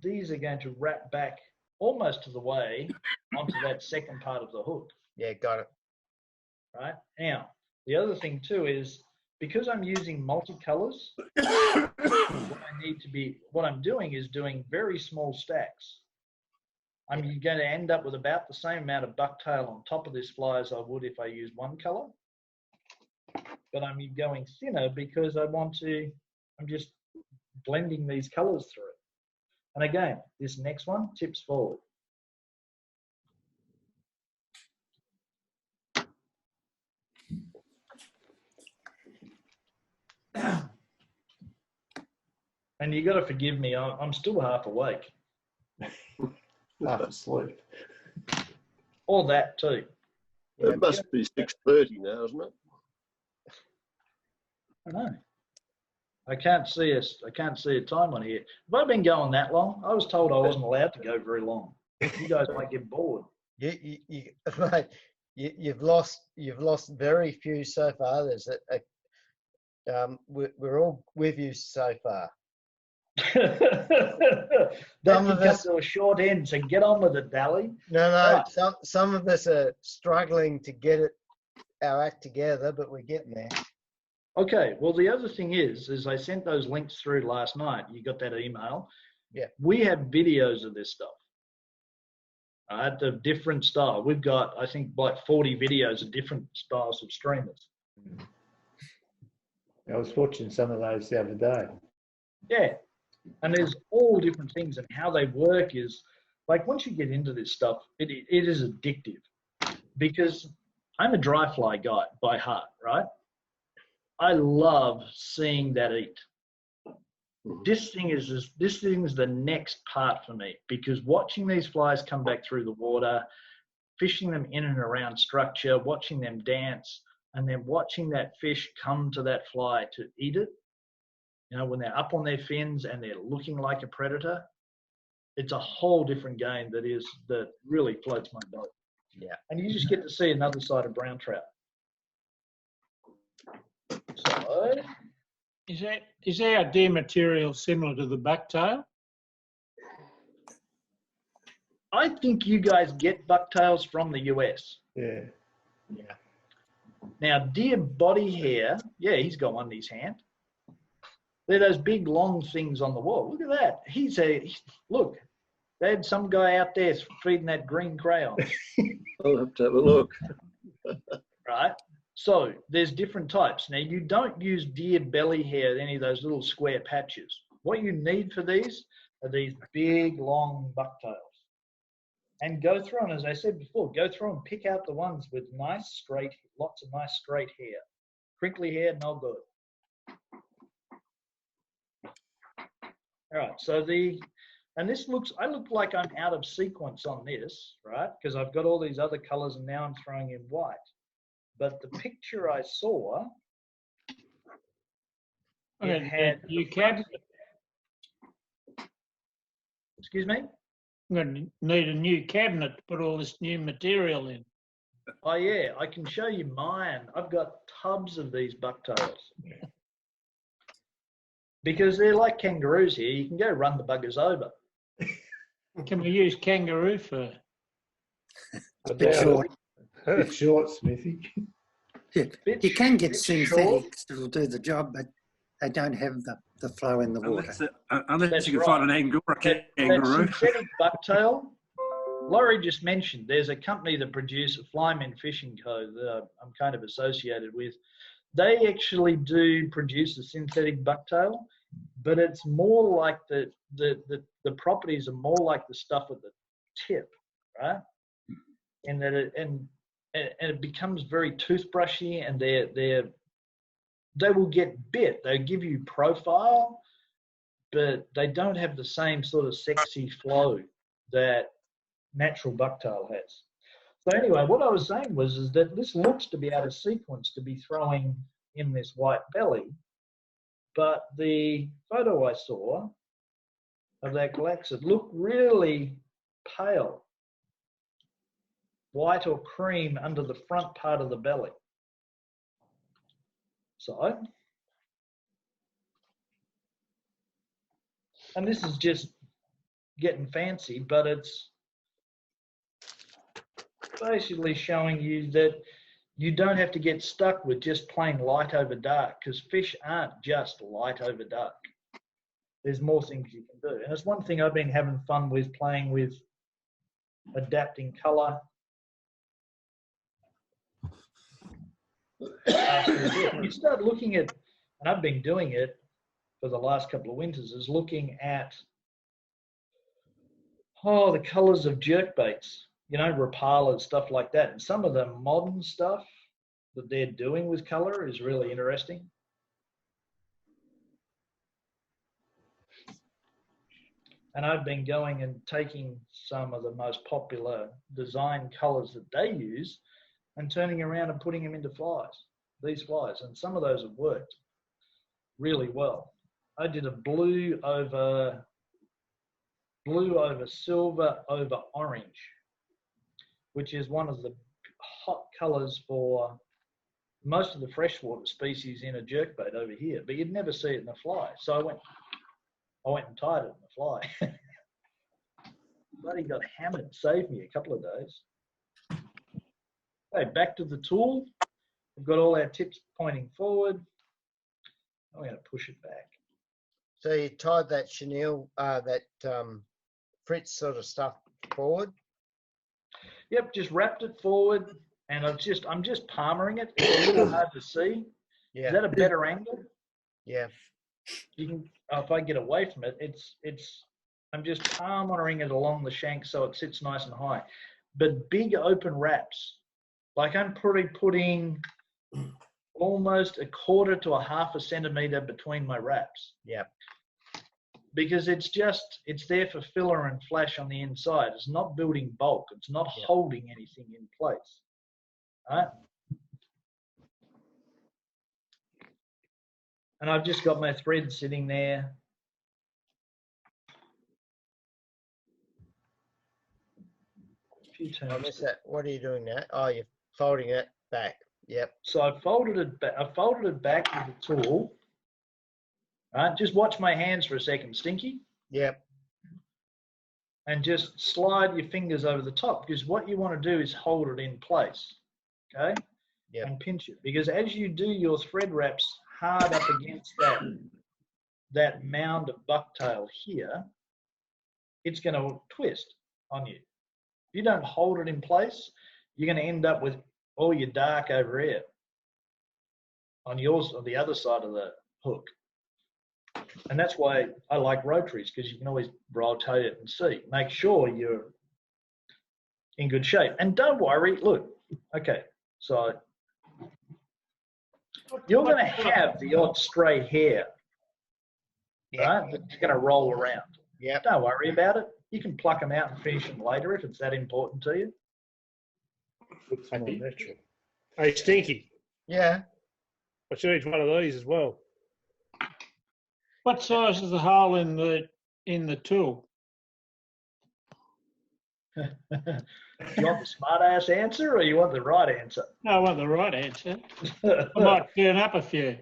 these are going to wrap back almost to the way onto that second part of the hook. Yeah, got it. Right? Now, the other thing too is, because I'm using multicolors, what I'm doing is doing very small stacks. I'm going to end up with about the same amount of bucktail on top of this fly as I would if I used one color. But I'm going thinner because I'm just blending these colors through. And again, this next one tips forward. And you got to forgive me, I'm still half awake. Half asleep. Or that too. It must be 6:30 now, isn't it? I know. I can't see a time on here. Have I been going that long? I was told I wasn't allowed to go very long. You guys might get bored. Mate, you've lost very few so far. We're all with you so far. That can come to a short end, so get on with it, Dally. No. Right. Some of us are struggling to get our act together, but we're getting there. Okay, well, the other thing is I sent those links through last night. You got that email? Yeah. We have videos of this stuff. The different style. We've got, I think, like 40 videos of different styles of streamers. I was watching some of those the other day. Yeah. And there's all different things, and how they work is, like, once you get into this stuff, it is addictive, because I'm a dry fly guy by heart, right? I love seeing that eat. This thing is the next part for me, because watching these flies come back through the water, fishing them in and around structure, watching them dance, and then watching that fish come to that fly to eat it, you know, when they're up on their fins and they're looking like a predator, it's a whole different game that really floats my boat. Yeah. And you just get to see another side of brown trout. So, is our deer material similar to the bucktail? I think you guys get bucktails from the US. Yeah. Yeah. Now, deer body hair, yeah, he's got one in his hand. They're those big, long things on the wall. Look at that. Look, they had some guy out there feeding that green crayon. I'll have to have a look. Right? So there's different types. Now, you don't use deer belly hair, any of those little square patches. What you need for these are these big, long bucktails. And go through, and as I said before, go through and pick out the ones with nice, lots of nice straight hair. Crinkly hair, no good. All right, so I look like I'm out of sequence on this, right? Because I've got all these other colors and now I'm throwing in white. But the picture I saw, it had You cabinet. Excuse me? I'm going to need a new cabinet to put all this new material in. Oh yeah, I can show you mine. I've got tubs of these bucktails. Because they're like kangaroos here. You can go run the buggers over. Can we use kangaroo fur? It's a bit short. Bit short, Smithy. Yeah. You can get synthetics that'll do the job, but they don't have the flow in the water. Unless you can find an Angora kangaroo. That synthetic bucktail, Laurie just mentioned, there's a company that produces Flyman Fishing Co. that I'm kind of associated with. They actually do produce a synthetic bucktail, but it's more like the properties are more like the stuff at the tip, right? And that it becomes very toothbrushy, and they will get bit. They give you profile, but they don't have the same sort of sexy flow that natural bucktail has. So anyway, what I was saying is that this looks to be out of sequence to be throwing in this white belly, but the photo I saw of that Galaxid looked really pale, white or cream under the front part of the belly. So, and this is just getting fancy, but it's basically showing you that you don't have to get stuck with just plain light over dark, because fish aren't just light over dark. There's more things you can do. And it's one thing I've been having fun with, playing with adapting color. You start looking at, and I've been doing it for the last couple of winters, is looking at the colors of jerkbaits, you know, Rapalas, stuff like that. And some of the modern stuff that they're doing with color is really interesting. And I've been going and taking some of the most popular design colors that they use and turning around and putting them into flies, these flies. And some of those have worked really well. I did a blue over silver over orange, which is one of the hot colors for most of the freshwater species in a jerkbait over here, but you'd never see it in a fly. So I went and tied it in the fly. Bloody got hammered, saved me a couple of days. Okay, back to the tool. We've got all our tips pointing forward. I'm going to push it back. So you tied that chenille, that Fritz sort of stuff forward? Yep, just wrapped it forward, and I'm just palmering it. It's a little hard to see. Yeah. Is that a better angle? Yeah. You can, if I get away from it, I'm just palmering it along the shank so it sits nice and high. But big open wraps, like I'm probably putting almost 1/4 to 1/2 centimeter between my wraps. Yeah. Because it's there for filler and flash on the inside. It's not building bulk. It's not holding anything in place. All right. And I've just got my thread sitting there. I missed that. What are you doing now? Oh, you're folding it back. Yep. So I folded it back. I folded it back with the tool. All right. Just watch my hands for a second, Stinky. Yep. And just slide your fingers over the top, because what you want to do is hold it in place. Okay. Yep. And pinch it, because as you do your thread wraps hard up against that mound of bucktail here, it's going to twist on you. If you don't hold it in place, you're going to end up with all your dark over here on the other side of the hook. And that's why I like rotaries, because you can always rotate it and see. Make sure you're in good shape. And don't worry, look, okay, so you're going to have the odd stray hair, right? That's going to roll around. Yeah. Don't worry about it. You can pluck them out and finish them later if it's that important to you. Hey, Stinky. Yeah. I should each one of these as well. What size is the hole in the tool? Do you want the smart ass answer or you want the right answer? No, I want the right answer. I might turn up a few.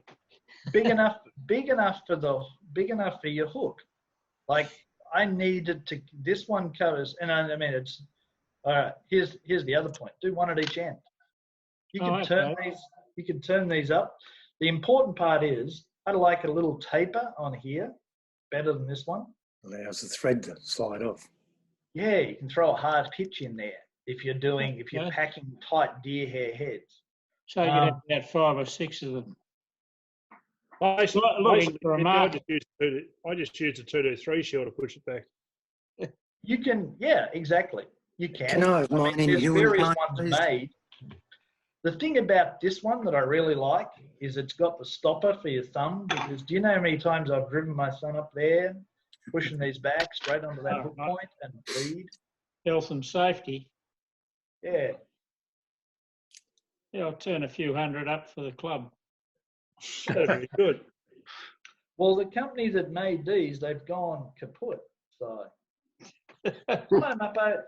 Big enough for your hook. Like I needed to. This one covers, and I mean it's. All right. Here's the other point. Do one at each end. You can turn these. You can turn these up. The important part is I like a little taper on here, better than this one. Allows the thread to slide off. Yeah, you can throw a hard pitch in there if you're packing tight deer hair heads. So you have about 5 or 6 of them. I just used a 223 shell to push it back. You can, yeah, exactly. You can. Can I have mine in there's you various and ones please? made. The thing about this one that I really like is it's got the stopper for your thumb, because do you know how many times I've driven my son up there, pushing these back straight onto that hook point and bleed? Health and safety. Yeah. Yeah, I'll turn a few hundred up for the club. That'd be good. Well, the company that made these, they've gone kaput. So climb up out.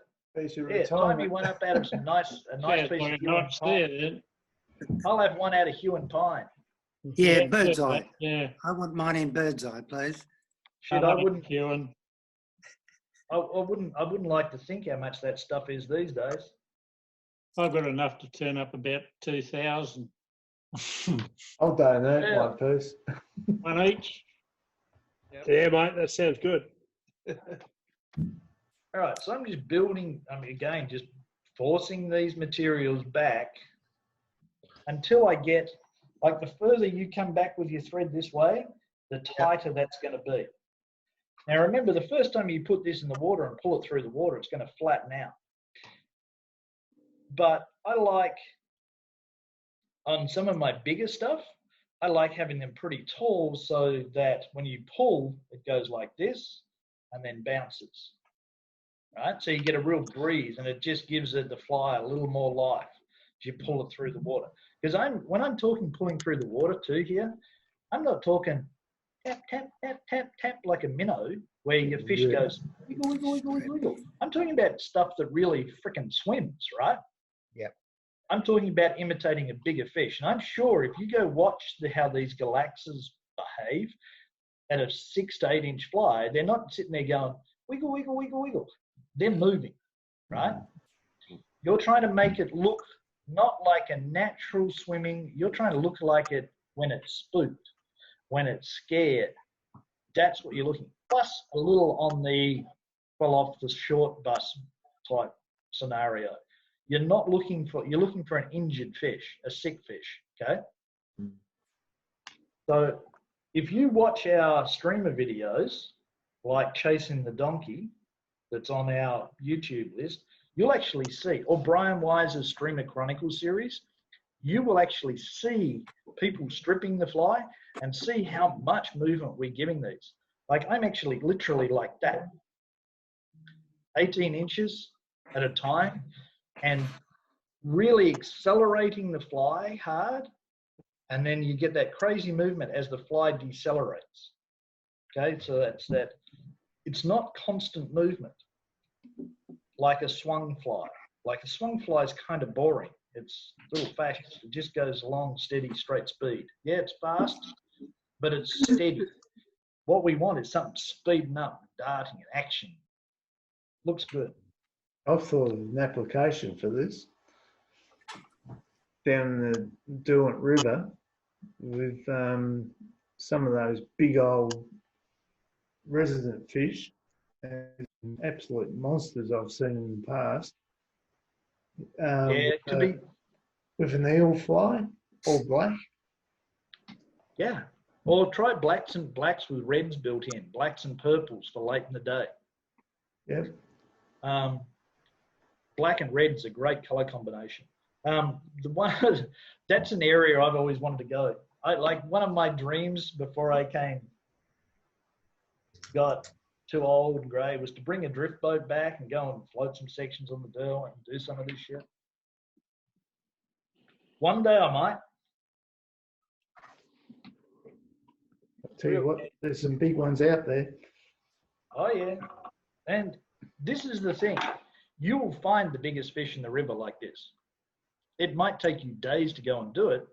Time you one up out of a nice piece of Hue and Pine. I'll have one out of Hue and Pine. Yeah, bird's eye. Yeah. I want mine in bird's eye, please. Shit, I wouldn't like to think how much that stuff is these days. I've got enough to turn up about 2,000. I'll donate one piece. One each. Yeah, mate, that sounds good. All right, so I'm just building, again, just forcing these materials back until I get, like the further you come back with your thread this way, the tighter that's going to be. Now remember, the first time you put this in the water and pull it through the water, it's going to flatten out. But I like, on some of my bigger stuff, I like having them pretty tall so that when you pull, it goes like this and then bounces. Right? So you get a real breeze and it just gives the fly a little more life as you pull it through the water. Because when I'm talking pulling through the water too here, I'm not talking tap, tap, tap, tap, tap like a minnow where your fish goes wiggle, wiggle, wiggle, wiggle, wiggle. I'm talking about stuff that really freaking swims, right? Yep. I'm talking about imitating a bigger fish. And I'm sure if you go watch how these galaxas behave at a 6 to 8 inch fly, they're not sitting there going wiggle, wiggle, wiggle, wiggle. They're moving, right? You're trying to make it look not like a natural swimming. You're trying to look like it when it's spooked, when it's scared. That's what you're looking. Plus a little on the fell off the short bus type scenario. you're looking for an injured fish, a sick fish, okay? So if you watch our streamer videos, like Chasing the Donkey, that's on our YouTube list, you'll actually see, or Brian Wise's Streamer Chronicles series, you will actually see people stripping the fly and see how much movement we're giving these. Like I'm actually literally like that, 18 inches at a time, and really accelerating the fly hard, and then you get that crazy movement as the fly decelerates. Okay, so that's that. It's not constant movement like a swung fly. Like a swung fly is kind of boring. It's little fast. It just goes along steady, straight speed. Yeah, it's fast, but it's steady. What we want is something speeding up, darting, and action. Looks good. I've thought of an application for this. Down the Derwent River with some of those big old resident fish, and absolute monsters I've seen in the past. Yeah, it could be. With an eel fly, all black. Yeah. Or try blacks with reds built in, blacks and purples for late in the day. Yep. Black and red is a great color combination. That's an area I've always wanted to go. One of my dreams before I got too old and grey was to bring a drift boat back and go and float some sections on the Derwent and do some of this shit. One day I might. I'll tell you what, there's some big ones out there. Oh yeah. And this is the thing. You will find the biggest fish in the river like this. It might take you days to go and do it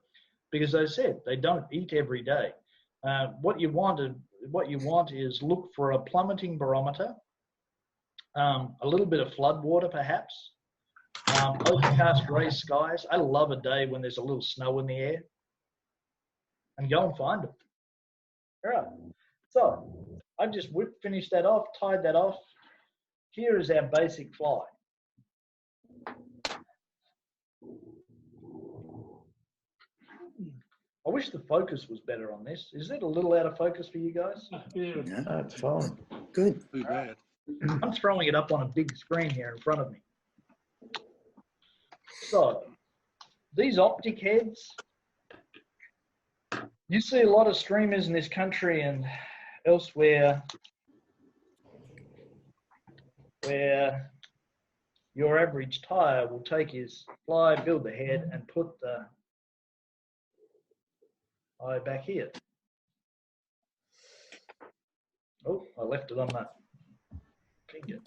because, as I said, they don't eat every day. What you want is look for a plummeting barometer, a little bit of flood water perhaps, overcast grey skies. I love a day when there's a little snow in the air, and go and find them. All right. So I've just finished that off, tied that off. Here is our basic fly. I wish the focus was better on this. Is it a little out of focus for you guys? Yeah. No, it's fine. Good. Too bad. I'm throwing it up on a big screen here in front of me. So, these optic heads, you see a lot of streamers in this country and elsewhere where your average tyer will take his fly, build the head, and put the eye back here. Oh, I left it on that finger.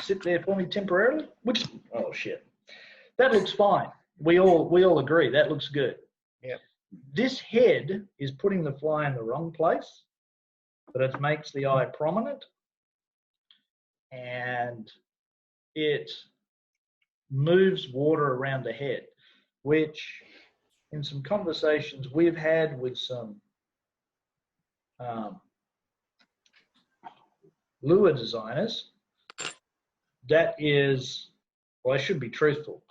Sit there for me temporarily. Oh shit, that looks fine. We all agree that looks good. Yeah. This head is putting the fly in the wrong place, but it makes the eye prominent, and it moves water around the head, which in some conversations we've had with some lure designers, that is, well, I should be truthful.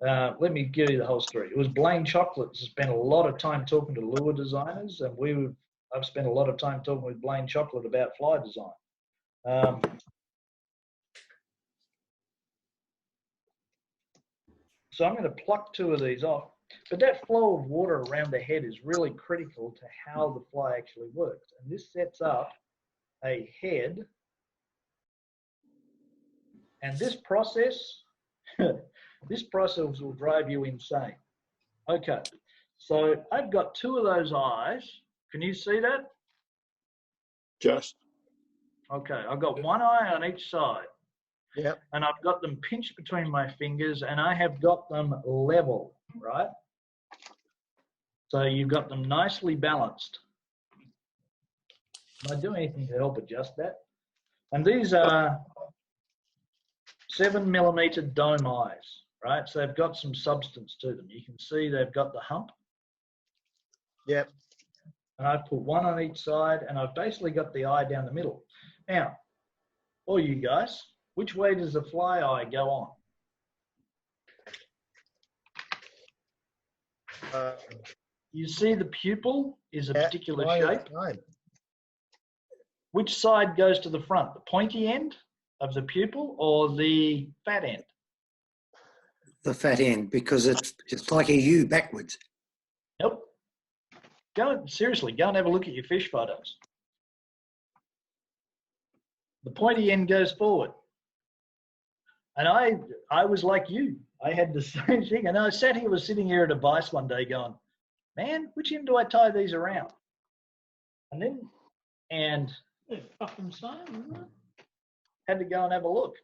Let me give you the whole story. It was Blaine Chocolate spent a lot of time talking to lure designers, and I've spent a lot of time talking with Blaine Chocolate about fly design. So I'm going to pluck two of these off. But that flow of water around the head is really critical to how the fly actually works. And this sets up a head. And this process, will drive you insane. Okay, so I've got two of those eyes. Can you see that? Just. Okay, I've got one eye on each side. Yep. And I've got them pinched between my fingers, and I have got them level, right? So you've got them nicely balanced. Can I do anything to help adjust that? And these are 7mm dome eyes, right? So they've got some substance to them. You can see they've got the hump. Yep. And I've put one on each side, and I've basically got the eye down the middle. Now, all you guys, which way does the fly eye go on? You see the pupil is a particular shape. Which side goes to the front? The pointy end of the pupil or the fat end? The fat end, because it's like a U backwards. Nope. Seriously, go and have a look at your fish photos. The pointy end goes forward. And I was like you. I had the same thing. And I was sitting here at a vice one day going, man, which end do I tie these around? And fucking same, isn't it? Had to go and have a look.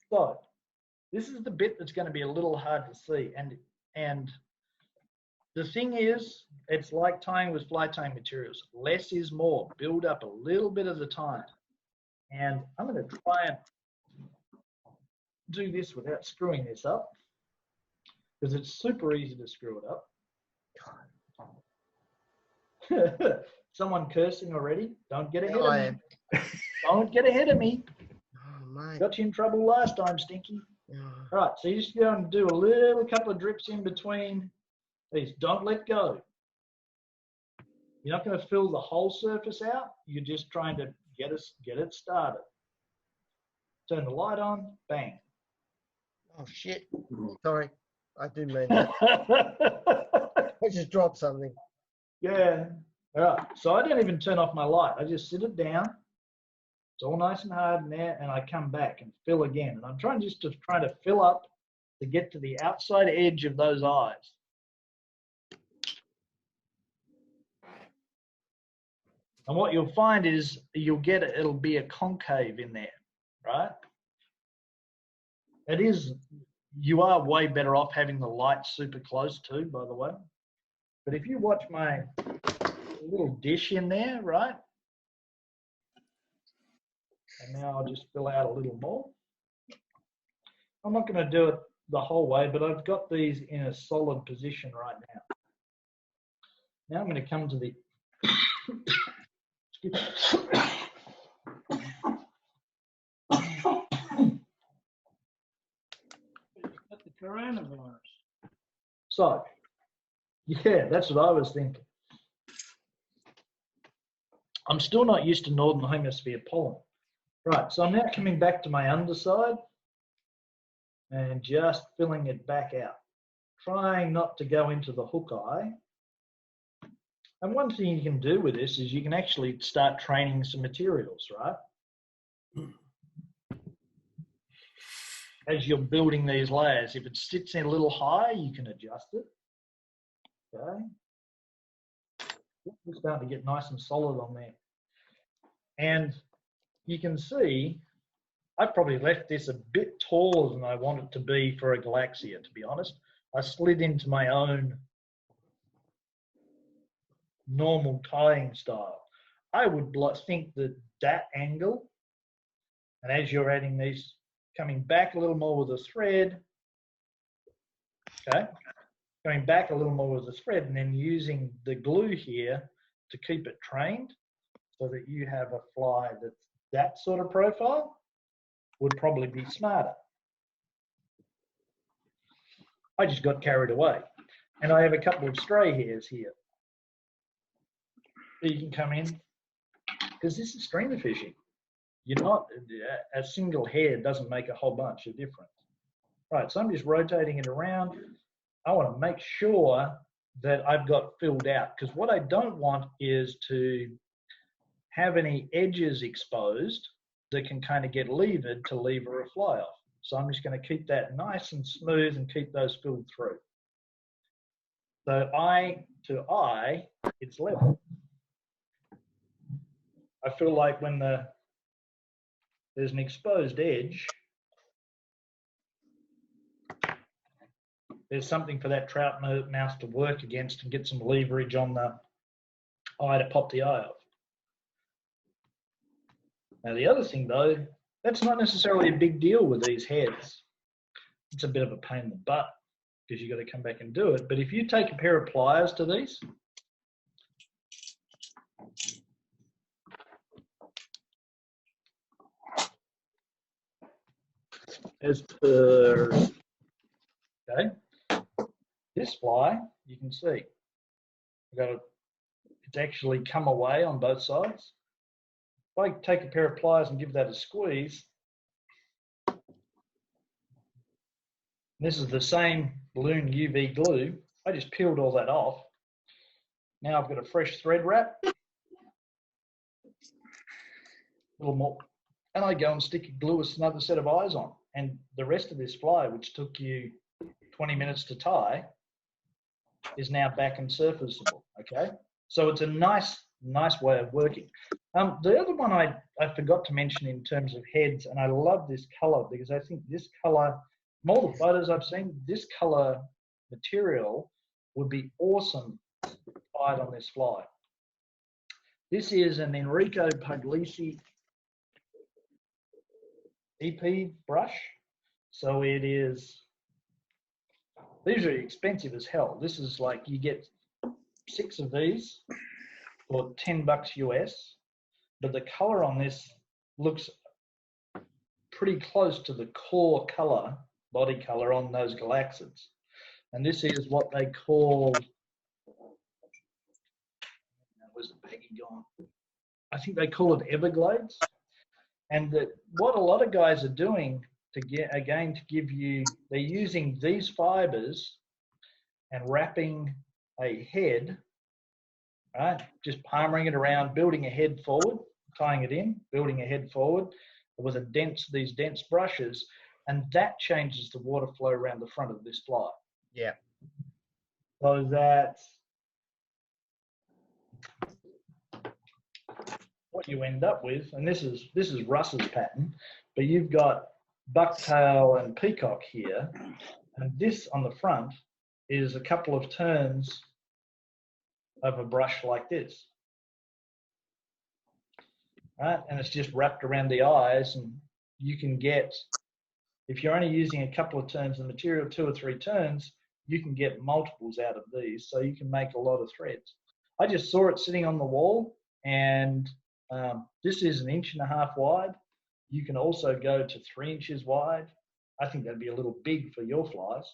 So this is the bit that's going to be a little hard to see. And the thing is, it's like tying with fly tying materials. Less is more. Build up a little bit at a time. And I'm going to try and do this without screwing this up, because it's super easy to screw it up. Someone cursing already? Don't get ahead of me. Don't get ahead of me. Oh, got you in trouble last time, Stinky. Right, so you just go and do a couple of drips in between these. Don't let go. You're not going to fill the whole surface out. You're just trying to get it started. Turn the light on, bang. Oh shit! Sorry, I didn't mean that. I just dropped something. Yeah. All right. So I don't even turn off my light. I just sit it down. It's all nice and hard in there, and I come back and fill again. And I'm trying to fill up to get to the outside edge of those eyes. And what you'll find is it'll be a concave in there, right? You are way better off having the light super close too, by the way. But if you watch my little dish in there, right? And now I'll just fill out a little more. I'm not going to do it the whole way, but I've got these in a solid position right now. Now I'm going to come to the the coronavirus. So, yeah, that's what I was thinking. I'm still not used to Northern Hemisphere pollen. Right, so I'm now coming back to my underside and just filling it back out, trying not to go into the hook eye. And one thing you can do with this is you can actually start training some materials, right? As you're building these layers, if it sits in a little high, you can adjust it. Okay. It's starting to get nice and solid on there. And you can see I've probably left this a bit taller than I want it to be for a Galaxia, to be honest. I slid into my own normal tying style. I would think that angle, and as you're adding these, coming back a little more with the thread, okay, going back a little more with the thread, and then using the glue here to keep it trained so that you have a fly that's that sort of profile would probably be smarter. I just got carried away. And I have a couple of stray hairs here. So you can come in, because this is streamer fishing. You're not, a single hair doesn't make a whole bunch of difference. Right, so I'm just rotating it around. I want to make sure that I've got filled out, because what I don't want is to have any edges exposed that can kind of get levered to lever a fly off. So I'm just going to keep that nice and smooth and keep those filled through. So eye to eye, it's level. I feel like when there's an exposed edge, there's something for that trout mouse to work against and get some leverage on the eye to pop the eye off. Now the other thing though, that's not necessarily a big deal with these heads. It's a bit of a pain in the butt because you've got to come back and do it. But if you take a pair of pliers to these, as per, okay, this fly, you can see, it's actually come away on both sides. If I take a pair of pliers and give that a squeeze, this is the same balloon UV glue. I just peeled all that off. Now I've got a fresh thread wrap. A little more. And I go and stick glue another set of eyes on. And the rest of this fly, which took you 20 minutes to tie, is now back and surfaceable, okay? So it's a nice way of working. The other one I forgot to mention in terms of heads, and I love this color because I think this color, from all the photos I've seen, this color material would be awesome tied on this fly. This is an Enrico Puglisi EP brush. So it is, these are expensive as hell. This is like, you get 6 of these for $10 US, but the color on this looks pretty close to the core color, body color on those galaxids. And this is what they call, where's the baggie gone? I think they call it Everglades. And what a lot of guys are doing to get, again, to give you, they're using these fibers and wrapping a head, right? Just palmering it around, building a head forward, tying it in, building a head forward with these dense brushes, and that changes the water flow around the front of this fly. Yeah. So that what you end up with, and this is Russ's pattern, but you've got bucktail and peacock here, and this on the front is a couple of turns of a brush like this, right? And it's just wrapped around the eyes, and you can get, if you're only using a couple of turns of material, 2 or 3 turns, you can get multiples out of these, so you can make a lot of threads. I just saw it sitting on the wall, and this is 1.5 inches wide. You can also go to 3 inches wide. I think that'd be a little big for your flies.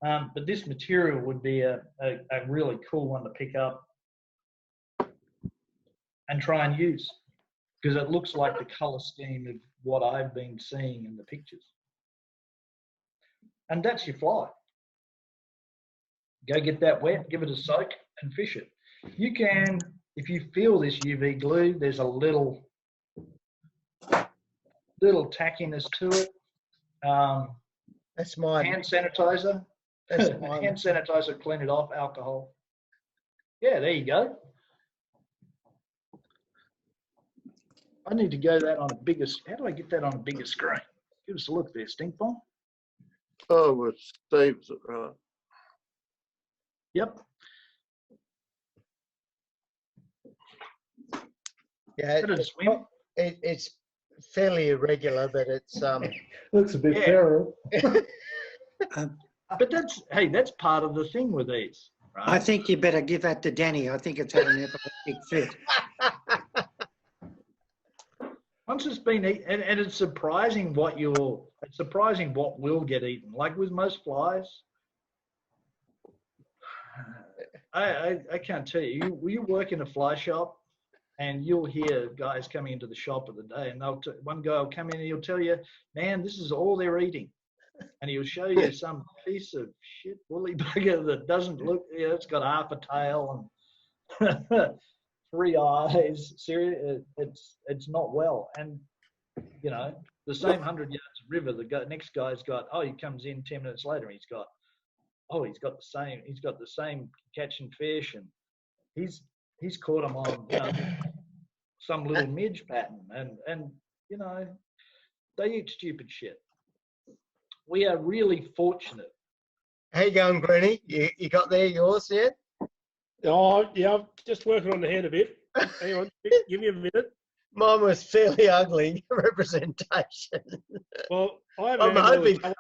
But this material would be a really cool one to pick up and try and use, because it looks like the color scheme of what I've been seeing in the pictures. And that's your fly. Go get that wet, give it a soak, and fish it. You can, if you feel this UV glue, there's a little tackiness to it. That's mine. Hand sanitizer. That's mine. Hand sanitizer, clean it off, alcohol. Yeah, there you go. I need to go that on a bigger, how do I get that on a bigger screen? Give us a look there, Stink Bomb. Oh, it saves it, right. Yep. Yeah, it's fairly irregular, but it's looks a bit feral. But that's part of the thing with these, right? I think you better give that to Danny. I think it's had an epileptic fit. Once it's been eaten, and it's surprising what will get eaten. Like with most flies, I can't tell you. You work in a fly shop, and you'll hear guys coming into the shop of the day, and one guy will come in and he'll tell you, man, this is all they're eating. And he'll show you some piece of shit woolly bugger that doesn't look, it's got half a tail and 3 eyes. Seriously, it's not well. And, you know, the same 100 yards of river, the next guy's got, he comes in 10 minutes later and he's got the same catching fish, and he's caught them on, you know, some little midge pattern, and you know, they eat stupid shit. We are really fortunate. How you going, Granny? You got there yours yet? Oh, yeah, I'm just working on the head a bit. Hang on, give me a minute. Mine was fairly ugly representation. Well, I'm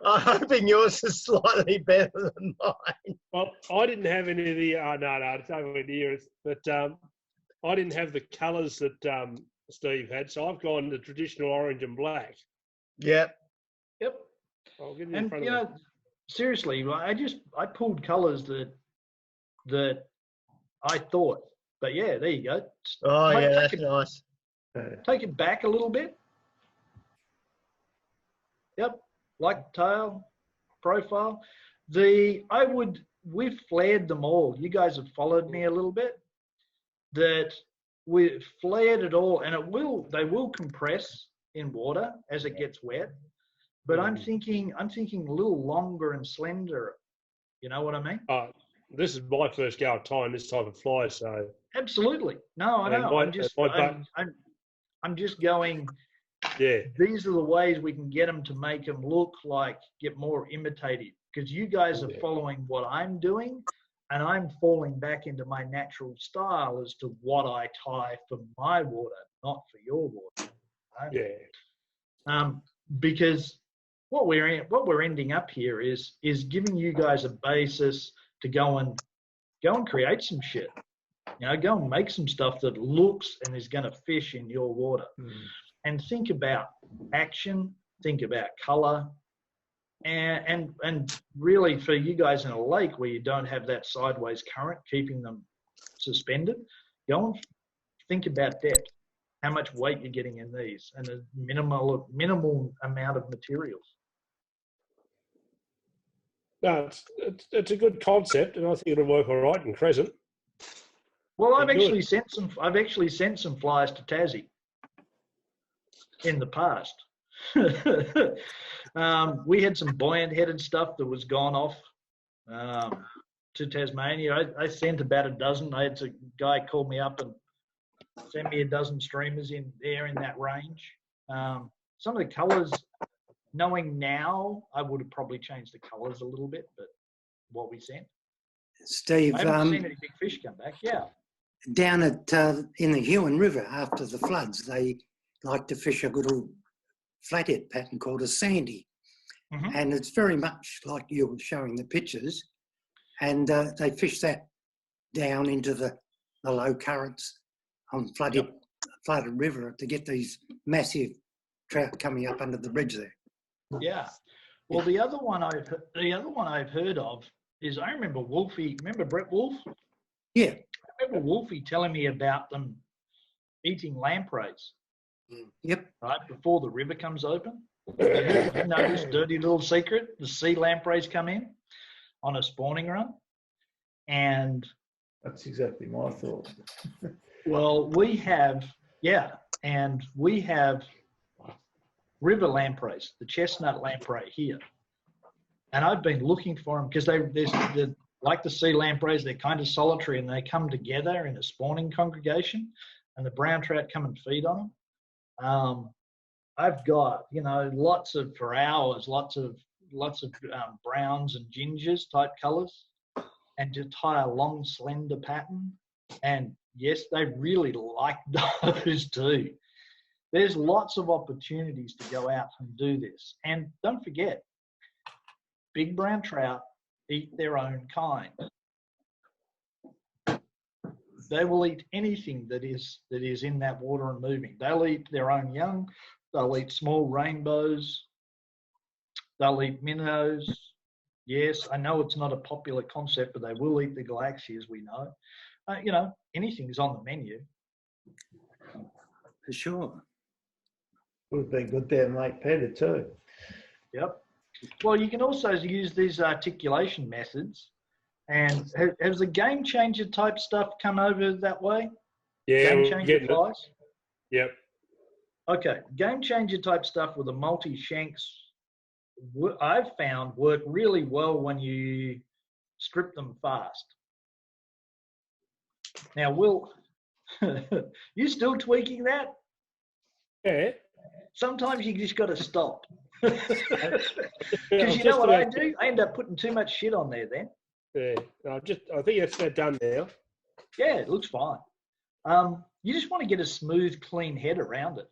hoping yours is slightly better than mine. Well, I didn't have any of the, no, it's nowhere near, but I didn't have the colours that Steve had, so I've gone the traditional orange and black. Yep. I'll get you in And front you of know, seriously, I pulled colours that I thought. But yeah, there you go. Oh, Mate, yeah, take that's it, nice. take it back a little bit. Yep, like tail, profile. We've flared them all. You guys have followed me a little bit. That we've flared it all, and they will compress in water as it gets wet. But I'm thinking a little longer and slender. You know what I mean? This is my first go at tying this type of fly, so Absolutely. No, I know. I'm just going. Yeah. These are the ways we can get them to make them get more imitative, because you guys are following what I'm doing, and I'm falling back into my natural style as to what I tie for my water, not for your water. Right? Yeah. Because what we're ending up here is giving you guys a basis to go and create some shit. You know, go and make some stuff that looks and is going to fish in your water. And think about action, think about color, and really for you guys in a lake where you don't have that sideways current keeping them suspended, go and think about depth, how much weight you're getting in these, and a minimal amount of materials. No, it's a good concept, and I think it'll work all right in Crescent. Well, I've actually sent some flies to Tassie in the past. We had some buoyant-headed stuff that was gone off to Tasmania. I sent about a dozen. I had a guy call me up and send me a dozen streamers in that range. Some of the colours, knowing now, I would have probably changed the colours a little bit, but what we sent. Steve, I haven't seen any big fish come back. Yeah. Down at in the Huon River after the floods, they like to fish a good old flathead pattern called a sandy. And it's very much like you were showing the pictures. And they fish that down into the low currents on flooded river to get these massive trout coming up under the bridge there. Yeah. Well, the other one I've heard of is, I remember Wolfie. Remember Brett Wolf? Yeah. I remember Wolfie telling me about them eating lampreys. Yep. Right before the river comes open. You know this dirty little secret? The sea lampreys come in on a spawning run, and that's exactly my thought. Well, we have river lampreys, the chestnut lamprey here, and I've been looking for them because they're like the sea lampreys. They're kind of solitary, and they come together in a spawning congregation, and the brown trout come and feed on them. I've got lots of browns and gingers type colours, and to tie a long slender pattern. And yes, they really like those too. There's lots of opportunities to go out and do this. And don't forget, big brown trout eat their own kind. They will eat anything that is in that water and moving. They'll eat their own young. They'll eat small rainbows. They'll eat minnows. Yes, I know it's not a popular concept, but they will eat the galaxy, as we know. Anything's on the menu. For sure. Would have been good there, Lake Peter, too. Yep. Well, you can also use these articulation methods. And has the game changer type stuff come over that way? Yeah, game changer flies? Yep. Okay, game changer type stuff with the multi-shanks, I've found work really well when you strip them fast. Now, Will, you still tweaking that? Yeah. Sometimes you just got to stop. Because you know what I do? I end up putting too much shit on there then. Yeah, I think that's done now. Yeah, it looks fine. You just want to get a smooth, clean head around it.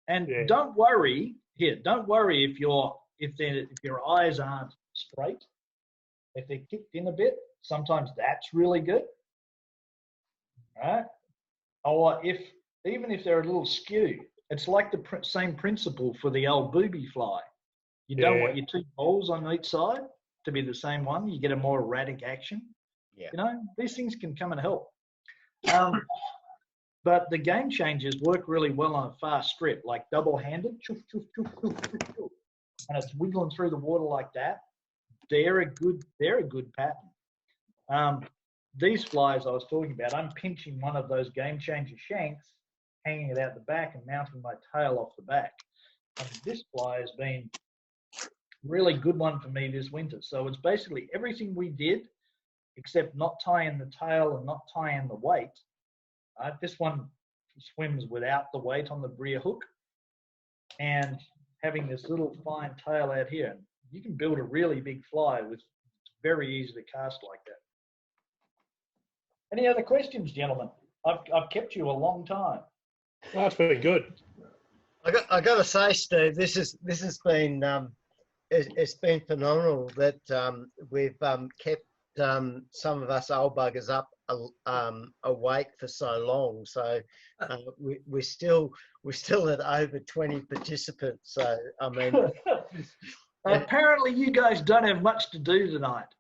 And don't worry if your eyes aren't straight. If they're kicked in a bit, sometimes that's really good. Right? Or even if they're a little skew, it's like the same principle for the old booby fly. You don't want your two balls on each side to be the same one. You get a more erratic action. Yeah. You know, these things can come and help. But the game changers work really well on a fast strip, like double-handed, and it's wiggling through the water like that. They're a good pattern. These flies I was talking about, I'm pinching one of those game changer shanks, hanging it out the back and mounting my tail off the back. And this fly has been really good one for me this winter. So it's basically everything we did, except not tying the tail and not tying the weight. This one swims without the weight on the rear hook and having this little fine tail out here. You can build a really big fly with very easy to cast like that. Any other questions, gentlemen? I've kept you a long time. That's been good. I got to say, Steve, this has been it's been phenomenal that we've kept some of us old buggers up awake for so long. So we're still at over 20 participants. So I mean, apparently you guys don't have much to do tonight.